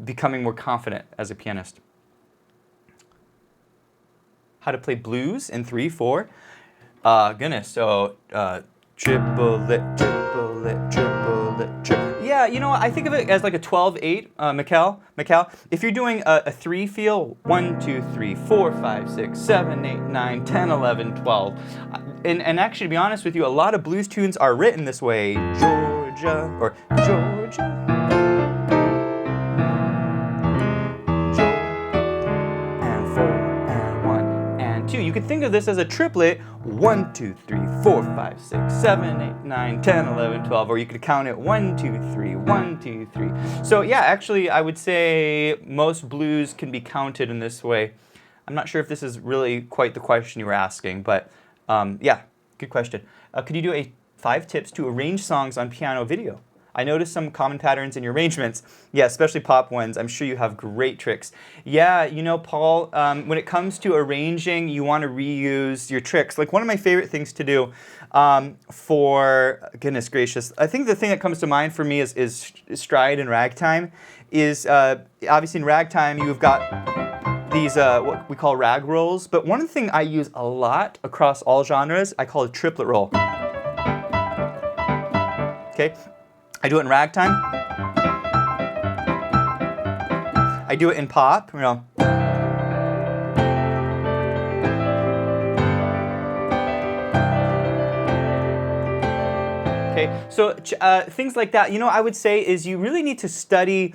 becoming more confident as a pianist. How to play blues in 3/4. Goodness, so triplet, triplet, triplet, triplet. Yeah, you know what? I think of it as like a 12/8, Mikkel. If you're doing a 3 feel, 1, 2, 3, 4, 5, 6, 7, 8, 9, 10, 11, 12. And actually, to be honest with you, a lot of blues tunes are written this way. Georgia, or Georgia. You can think of this as a triplet, 1, 2, 3, 4, 5, 6, 7, 8, 9, 10, 11, 12, or you could count it 1, 2, 3, 1, 2, 3. So yeah, actually I would say most blues can be counted in this way. I'm not sure if this is really quite the question you were asking, but yeah, good question. Could you do 5 tips to arrange songs on piano video? I noticed some common patterns in your arrangements. Yeah, especially pop ones. I'm sure you have great tricks. Yeah, you know, Paul, when it comes to arranging, you want to reuse your tricks. Like one of my favorite things to do for, goodness gracious, I think the thing that comes to mind for me is stride and ragtime. Obviously in ragtime, you've got these, what we call rag rolls. But one of the things I use a lot across all genres, I call a triplet roll. Okay. I do it in ragtime. I do it in pop, you know. Okay, so things like that, you know, I would say is you really need to study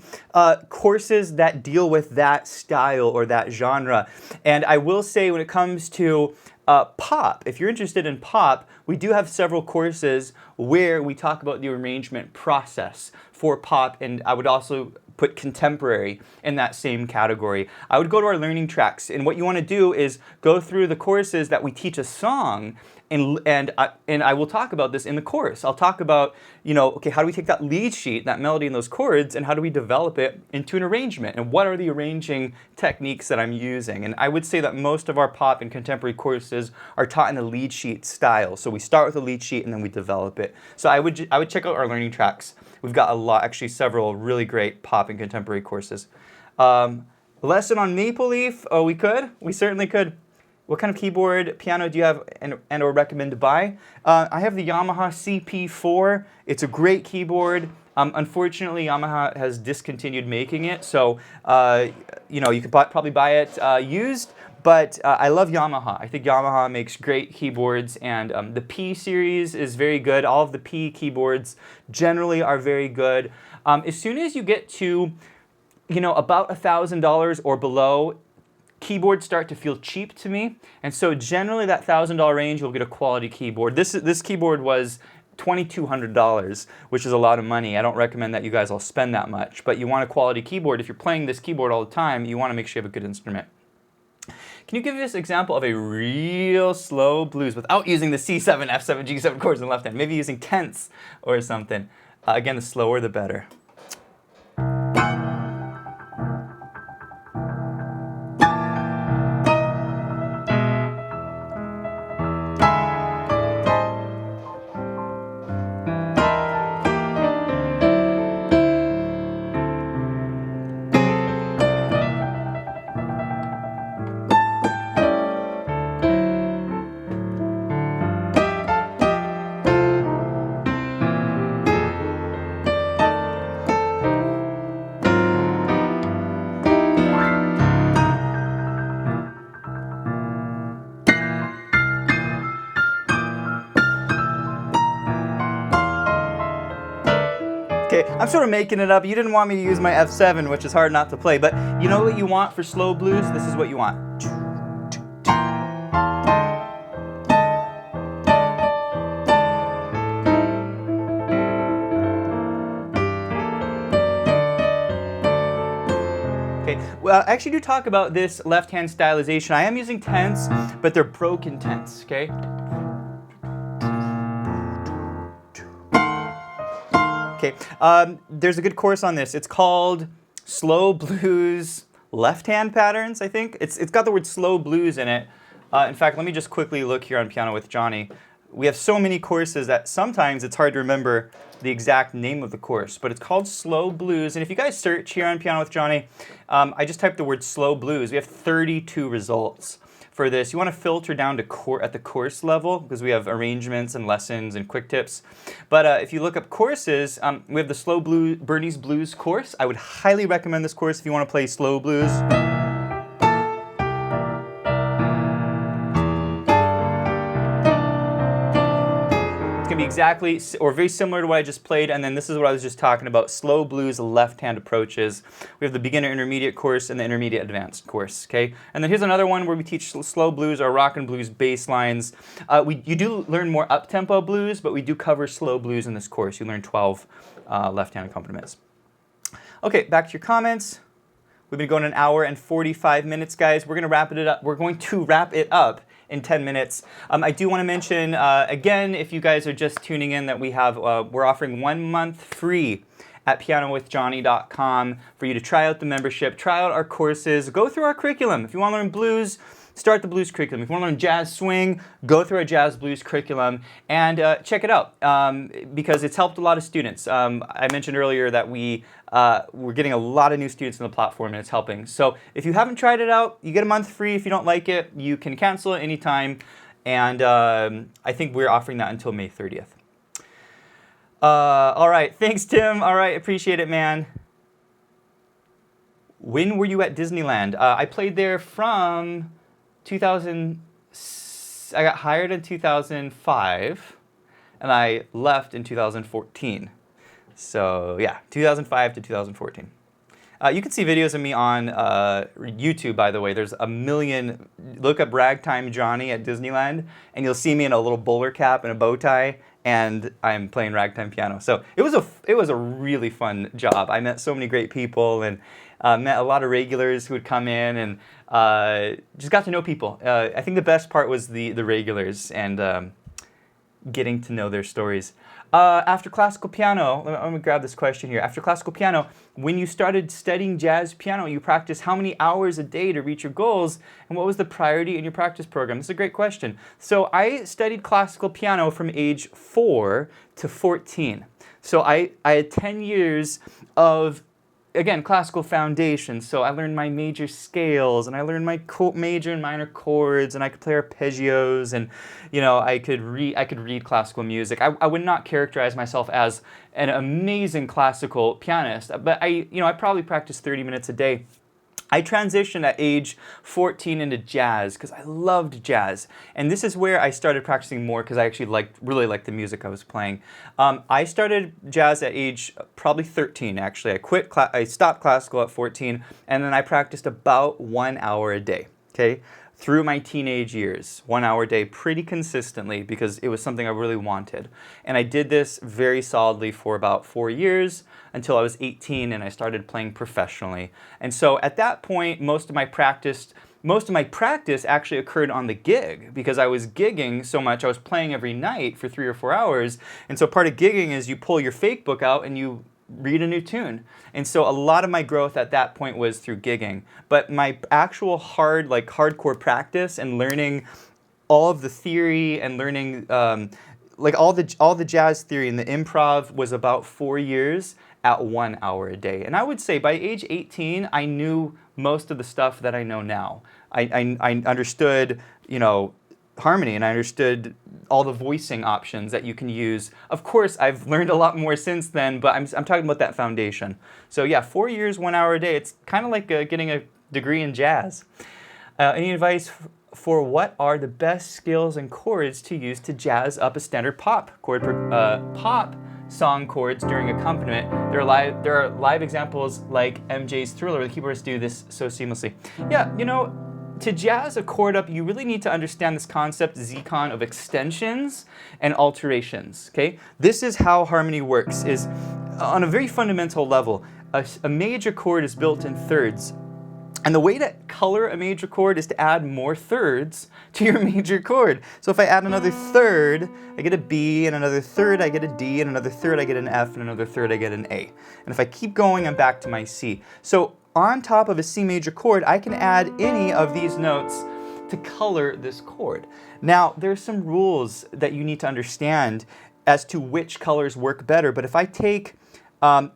courses that deal with that style or that genre. And I will say when it comes to pop, if you're interested in pop, we do have several courses where we talk about the arrangement process for pop, and I would also put contemporary in that same category. I would go to our learning tracks, and what you want to do is go through the courses that we teach a song, and I will talk about this in the course. I'll talk about, you know, okay, how do we take that lead sheet, that melody and those chords, and how do we develop it into an arrangement? And what are the arranging techniques that I'm using? And I would say that most of our pop and contemporary courses are taught in the lead sheet style. So we start with a lead sheet and then we develop it. So I would check out our learning tracks. We've got a lot, actually several really great pop and contemporary courses. Lesson on Maple Leaf, oh, we certainly could. What kind of keyboard, piano do you have and or recommend to buy? I have the Yamaha CP4. It's a great keyboard. Unfortunately, Yamaha has discontinued making it, so you know, you could probably buy it used. But I love Yamaha. I think Yamaha makes great keyboards, and the P series is very good. All of the P keyboards generally are very good. As soon as you get to, you know, about $1,000 or below, keyboards start to feel cheap to me, and so generally that $1,000 range you'll get a quality keyboard. This keyboard was $2,200, which is a lot of money. I don't recommend that you guys all spend that much, but you want a quality keyboard. If you're playing this keyboard all the time, you want to make sure you have a good instrument. Can you give us an example of a real slow blues without using the C7, F7, G7 chords in the left hand? Maybe using tenths or something. Again, the slower the better. Okay, I'm sort of making it up. You didn't want me to use my F7, which is hard not to play, but you know what you want for slow blues? This is what you want. Okay, well, I actually do talk about this left-hand stylization. I am using tenths, but they're broken tenths, okay? Okay, there's a good course on this. It's called Slow Blues Left-Hand Patterns, I think. It's got the word slow blues in it. In fact, let me just quickly look here on Piano with Jonny. We have so many courses that sometimes it's hard to remember the exact name of the course, but it's called Slow Blues. And if you guys search here on Piano with Jonny, I just typed the word slow blues. We have 32 results for this. You want to filter down to at the course level because we have arrangements and lessons and quick tips. But if you look up courses, we have the Slow Bernie's Blues course. I would highly recommend this course if you want to play slow blues. Going to be exactly or very similar to what I just played, and then this is what I was just talking about, slow blues left-hand approaches. We have the beginner intermediate course and the intermediate advanced course, okay? And then here's another one where we teach slow blues or rock and blues bass lines. You do learn more up-tempo blues, but we do cover slow blues in this course. You learn 12 left-hand accompaniments. Okay, back to your comments. We've been going an hour and 45 minutes, guys. We're going to wrap it up. We're going to wrap it up in 10 minutes. I do want to mention, again, if you guys are just tuning in, that we're offering 1 month free at pianowithjonny.com for you to try out the membership, try out our courses, go through our curriculum. If you want to learn blues, start the blues curriculum. If you want to learn jazz swing, go through our jazz blues curriculum and check it out because it's helped a lot of students. I mentioned earlier that we're getting a lot of new students on the platform and it's helping. So if you haven't tried it out, you get a month free. If you don't like it, you can cancel it anytime. And I think we're offering that until May 30th. All right, thanks, Tim. All right, appreciate it, man. When were you at Disneyland? I played there from 2000. I got hired in 2005, and I left in 2014. So yeah, 2005 to 2014. You can see videos of me on YouTube, by the way. There's a million. Look up Ragtime Jonny at Disneyland, and you'll see me in a little bowler cap and a bow tie, and I'm playing ragtime piano. So it was a really fun job. I met so many great people and met a lot of regulars who would come in and just got to know people. I think the best part was the regulars and getting to know their stories. After classical piano, let me grab this question here. After classical piano, when you started studying jazz piano, you practiced how many hours a day to reach your goals, and what was the priority in your practice program? This is a great question. So I studied classical piano from age 4 to 14. So I had 10 years of, again, classical foundation. So I learned my major scales, and I learned my major and minor chords, and I could play arpeggios, and I could read classical music. I would not characterize myself as an amazing classical pianist, but I probably practiced 30 minutes a day. I transitioned at age 14 into jazz because I loved jazz. And this is where I started practicing more because I actually really liked the music I was playing. I started jazz at age probably 13, actually. I stopped classical at 14, and then I practiced about 1 hour a day, okay? Through my teenage years, 1 hour a day pretty consistently because it was something I really wanted. And I did this very solidly for about 4 years until I was 18 and I started playing professionally. And so at that point, most of my practice actually occurred on the gig because I was gigging so much. I was playing every night for 3 or 4 hours. And so part of gigging is you pull your fake book out and you read a new tune. And so a lot of my growth at that point was through gigging. But my actual hardcore practice and learning all of the theory and learning all the jazz theory and the improv was about 4 years at 1 hour a day. And I would say by age 18, I knew most of the stuff that I know now. I understood, harmony, and I understood all the voicing options that you can use. Of course, I've learned a lot more since then, but I'm talking about that foundation. So yeah, 4 years, 1 hour a day. It's kind of like getting a degree in jazz. Any advice for what are the best scales and chords to use to jazz up a standard pop song chords during accompaniment. There are live examples like MJ's Thriller where the keyboardists do this so seamlessly. Yeah, you know, to jazz a chord up, you really need to understand this concept, Z-con, of extensions and alterations, okay? This is how harmony works, is on a very fundamental level. A major chord is built in thirds. And the way to color a major chord is to add more thirds to your major chord. So if I add another third, I get a B, and another third I get a D, and another third I get an F, and another third I get an A. And if I keep going, I'm back to my C. So on top of a C major chord, I can add any of these notes to color this chord. Now, there's some rules that you need to understand as to which colors work better, but if I take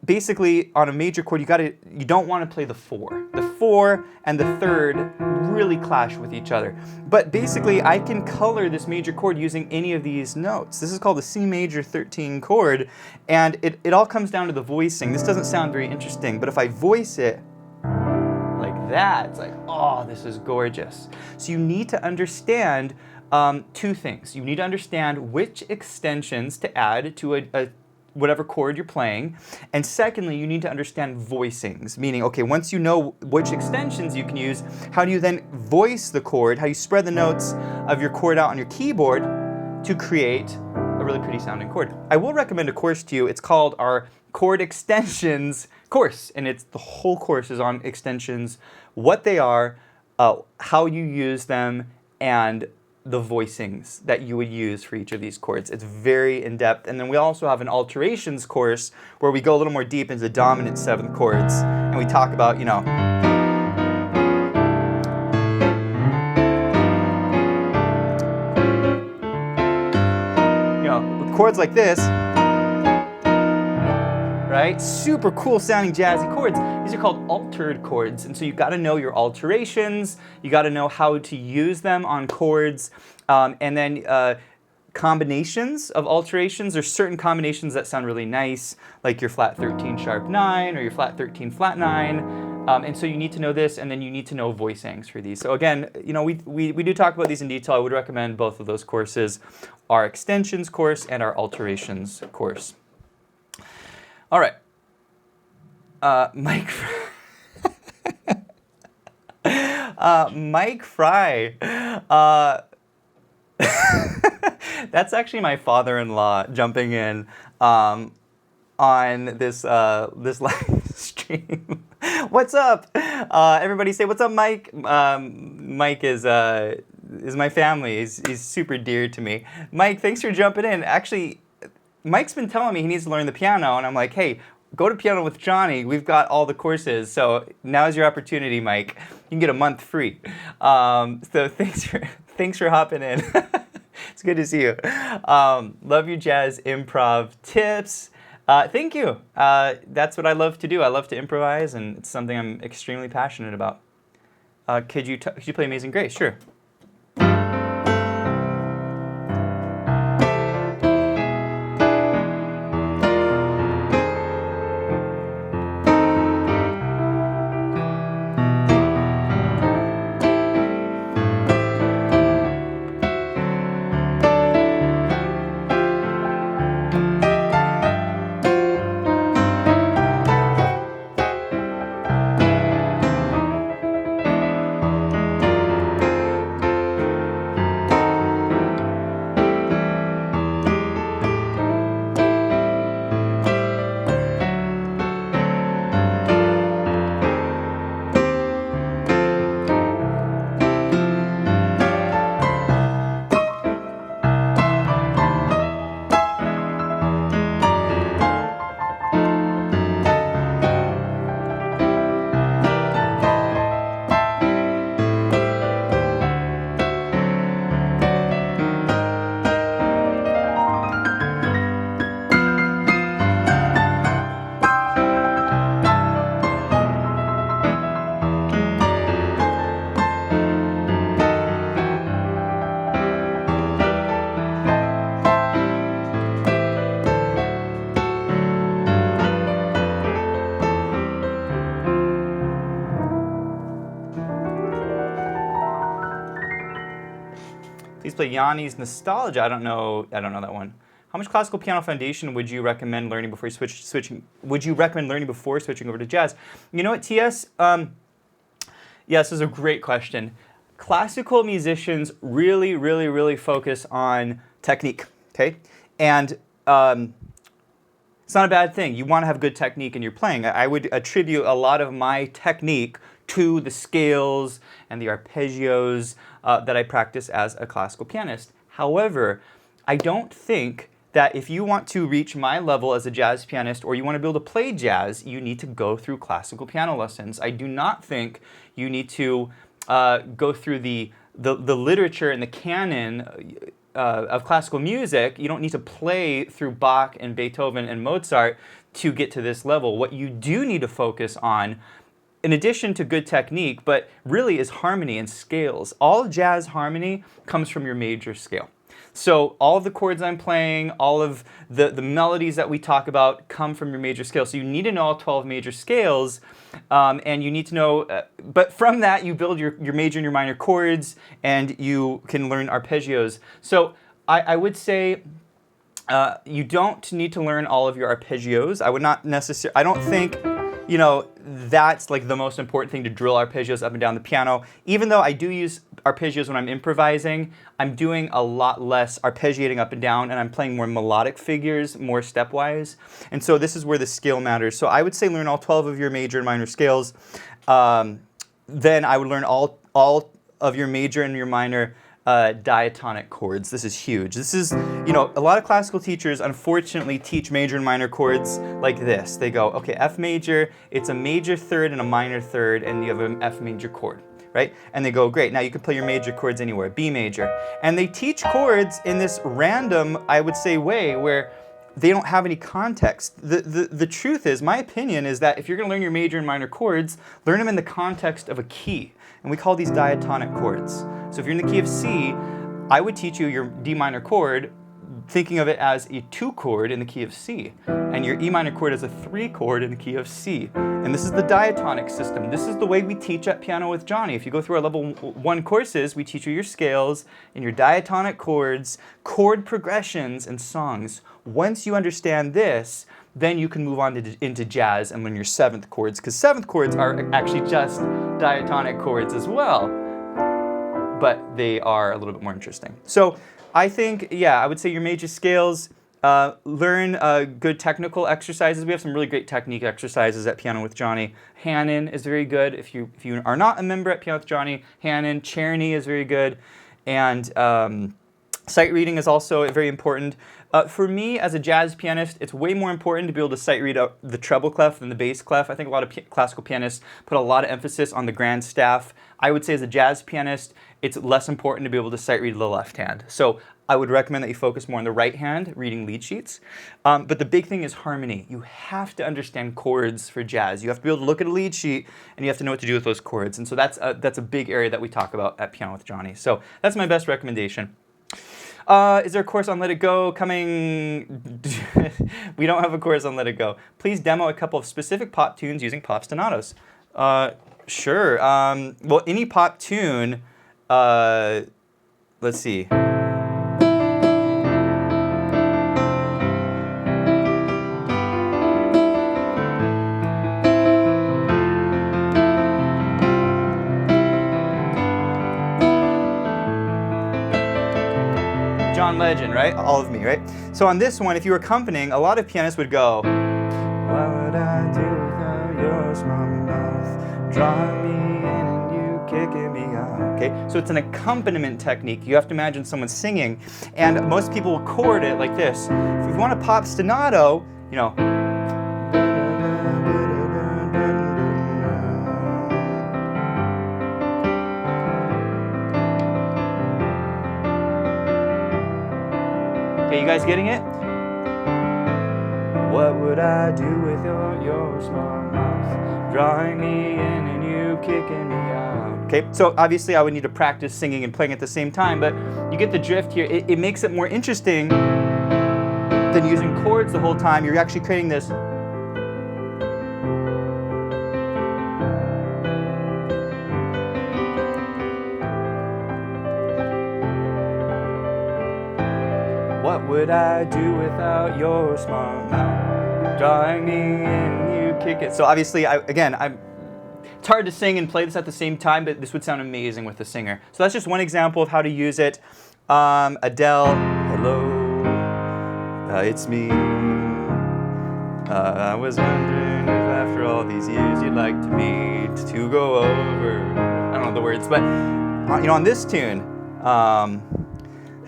basically, on a major chord, you don't want to play the 4. The 4 and the third really clash with each other. But basically, I can color this major chord using any of these notes. This is called the C major 13 chord, and it all comes down to the voicing. This doesn't sound very interesting, but if I voice it like that, it's like, oh, this is gorgeous. So you need to understand two things. You need to understand which extensions to add to a whatever chord you're playing. And secondly, you need to understand voicings, meaning, okay, once you know which extensions you can use, how do you then voice the chord, how you spread the notes of your chord out on your keyboard to create a really pretty sounding chord. I will recommend a course to you. It's called our Chord Extensions course, and the whole course is on extensions, what they are, how you use them, and the voicings that you would use for each of these chords. It's very in-depth. And then we also have an alterations course where we go a little more deep into the dominant 7th chords, and we talk about, you know, with chords like this, right? Super cool sounding jazzy chords. These are called altered chords, and so you've got to know your alterations, you got to know how to use them on chords, and then combinations of alterations. There's certain combinations that sound really nice, like your flat 13 sharp 9 or your flat 13 flat 9, and so you need to know this, and then you need to know voicings for these. So again, you know, we do talk about these in detail. I would recommend both of those courses, our extensions course and our alterations course. All right, Mike Fry. That's actually my father-in-law jumping in on this live stream. What's up? Everybody say what's up, Mike. Mike is my family. He's super dear to me. Mike, thanks for jumping in. Actually, Mike's been telling me he needs to learn the piano, and I'm like, hey, go to Piano with Jonny. We've got all the courses, so now's your opportunity, Mike. You can get a month free. So thanks for hopping in. It's good to see you. Love your jazz improv tips. Thank you. That's what I love to do. I love to improvise, and it's something I'm extremely passionate about. Could you play Amazing Grace? Sure. Please play Yanni's Nostalgia. I don't know that one. how much classical piano foundation would you recommend learning before you would you recommend learning before switching over to jazz? You know what, TS? Yeah, this is a great question. Classical musicians really focus on technique, okay? And it's not a bad thing. You want to have good technique in your playing. I would attribute a lot of my technique to the scales and the arpeggios that I practice as a classical pianist. However, I don't think that if you want to reach my level as a jazz pianist or you want to be able to play jazz, you need to go through classical piano lessons. I do not think you need to go through the literature and the canon of classical music. You don't need to play through Bach and Beethoven and Mozart to get to this level. What you do need to focus on, in addition to good technique, but really is harmony and scales. All jazz harmony comes from your major scale. So all of the chords I'm playing, all of the melodies that we talk about come from your major scale. So you need to know all 12 major scales, and you need to know, but from that you build your major and your minor chords, and you can learn arpeggios. So I would say you don't need to learn all of your arpeggios. I would not necessarily, I don't think, you know, that's like the most important thing, to drill arpeggios up and down the piano. Even though I do use arpeggios when I'm improvising, I'm doing a lot less arpeggiating up and down, and I'm playing more melodic figures, more stepwise. And so this is where the skill matters. So I would say learn all 12 of your major and minor scales. Then I would learn all of your major and your minor diatonic chords. This is huge. This is, you know, a lot of classical teachers unfortunately teach major and minor chords like this. They go, okay, F major, it's a major third and a minor third, and you have an F major chord, right? And they go, great, now you can play your major chords anywhere, B major. And they teach chords in this random, I would say, way where they don't have any context. The truth is, my opinion is that if you're going to learn your major and minor chords, learn them in the context of a key. And we call these diatonic chords. So if you're in the key of C, I would teach you your D minor chord thinking of it as a 2 chord in the key of C, and your E minor chord as a 3 chord in the key of C. And this is the diatonic system. This is the way we teach at Piano with Jonny. If you go through our level 1 courses, we teach you your scales and your diatonic chords, chord progressions, and songs. Once you understand this, then you can move on into jazz and learn your 7th chords, because 7th chords are actually just diatonic chords as well, but they are a little bit more interesting. So I think, yeah, I would say your major scales, learn good technical exercises. We have some really great technique exercises at Piano with Jonny. Hanon is very good. If you are not a member at Piano with Jonny, Hanon, Czerny is very good. And sight reading is also very important. For me, as a jazz pianist, it's way more important to be able to sight read the treble clef than the bass clef. I think a lot of classical pianists put a lot of emphasis on the grand staff. I would say as a jazz pianist, it's less important to be able to sight read the left hand. So I would recommend that you focus more on the right hand, reading lead sheets. But the big thing is harmony. You have to understand chords for jazz. You have to be able to look at a lead sheet, and you have to know what to do with those chords. And so that's a big area that we talk about at Piano with Jonny. So that's my best recommendation. Is there a course on Let It Go coming? We don't have a course on Let It Go. Please demo a couple of specific pop tunes using pop staccatos. Sure. Well, any pop tune, let's see. John Legend, right? All of Me, right? So on this one, if you were accompanying, a lot of pianists would go, what would I do without your small mouth, drawing me in and you kicking me out? Okay, so it's an accompaniment technique. You have to imagine someone singing, and most people will chord it like this. If you want a pop staccato, you know, okay, you guys getting it? What would I do without your small mouth, drawing me in and you kicking me out? Okay, so obviously I would need to practice singing and playing at the same time, but you get the drift here. It makes it more interesting than using chords the whole time. You're actually creating this. What what would I do without your smart mouth? Drawing me in, you kick it. So obviously, it's hard to sing and play this at the same time, but this would sound amazing with a singer. So that's just one example of how to use it. Adele, hello, it's me. I was wondering if after all these years you'd like to meet to go over. I don't know the words, but you know, on this tune,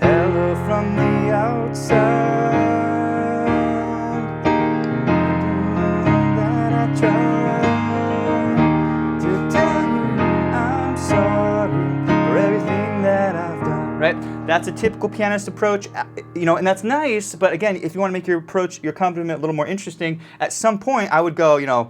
hello from the outside. That I tried to tell you I'm sorry for everything that I've done. Right? That's a typical pianist approach, you know, and that's nice. But again, if you want to make your approach, your accompaniment a little more interesting, at some point I would go, okay,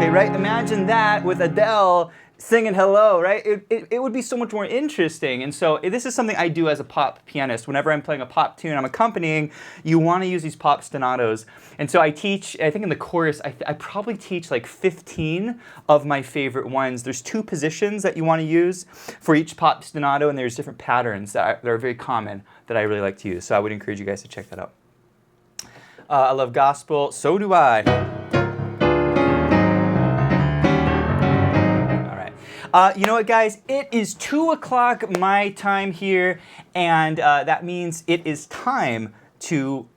right? Imagine that with Adele singing hello, right? It would be so much more interesting. And so this is something I do as a pop pianist. Whenever I'm playing a pop tune, I'm accompanying, you want to use these pop staccatos. And so I teach, I think in the chorus, I probably teach like 15 of my favorite ones. There's 2 positions that you want to use for each pop staccato, and there's different patterns that are very common that I really like to use. So I would encourage you guys to check that out. I love gospel, so do I. You know what, guys? It is 2 o'clock my time here, and that means it is time to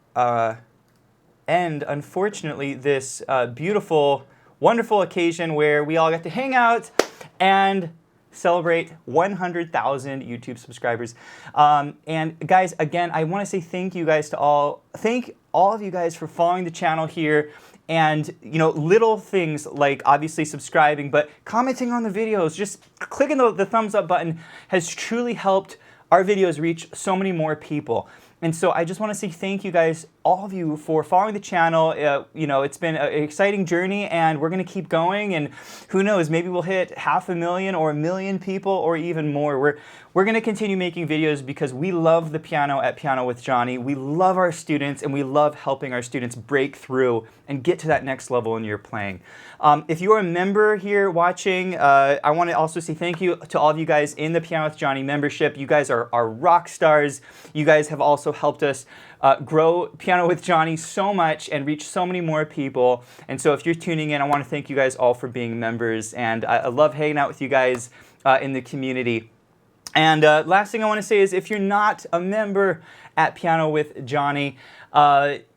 end, unfortunately, this beautiful, wonderful occasion where we all get to hang out and celebrate 100,000 YouTube subscribers. And guys, again, I want to say thank you guys to all. Thank all of you guys for following the channel here. And, you know, little things like obviously subscribing, but commenting on the videos, just clicking the thumbs up button has truly helped our videos reach so many more people. And so I just want to say thank you guys, all of you, for following the channel. You know, it's been an exciting journey, and we're going to keep going. And who knows, maybe we'll hit 500,000 or 1 million people or even more. We're going to continue making videos because we love the piano at Piano with Jonny. We love our students, and we love helping our students break through and get to that next level in your playing. If you're a member here watching, I want to also say thank you to all of you guys in the Piano with Jonny membership. You guys are rock stars. You guys have also helped us grow Piano with Jonny so much and reach so many more people. And so if you're tuning in, I want to thank you guys all for being members. And I love hanging out with you guys in the community. And last thing I want to say is, if you're not a member at Piano with Jonny,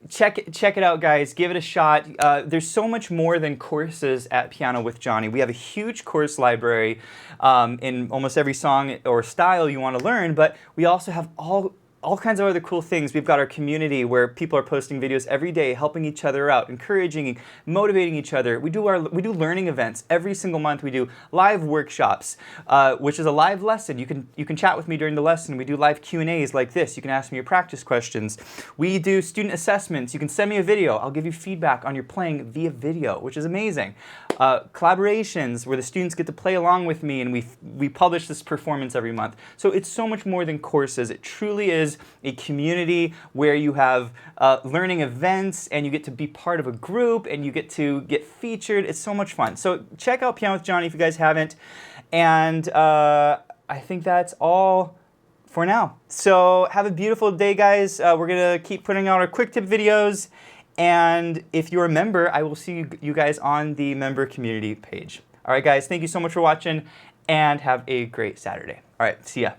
check it out, guys. Give it a shot. There's so much more than courses at Piano with Jonny. We have a huge course library in almost every song or style you want to learn, but we also have all kinds of other cool things. We've got our community where people are posting videos every day, helping each other out, encouraging, motivating each other. We do learning events every single month. We do live workshops, which is a live lesson. You can chat with me during the lesson. We do live Q&As like this. You can ask me your practice questions. We do student assessments. You can send me a video. I'll give you feedback on your playing via video, which is amazing. Collaborations where the students get to play along with me, and we publish this performance every month. So it's so much more than courses. It truly is a community where you have learning events, and you get to be part of a group, and you get to get featured. It's so much fun. So check out Piano with Jonny if you guys haven't. And I think that's all for now. So have a beautiful day, guys. We're going to keep putting out our quick tip videos. And if you're a member, I will see you guys on the member community page. All right, guys, thank you so much for watching, and have a great Saturday. All right, see ya.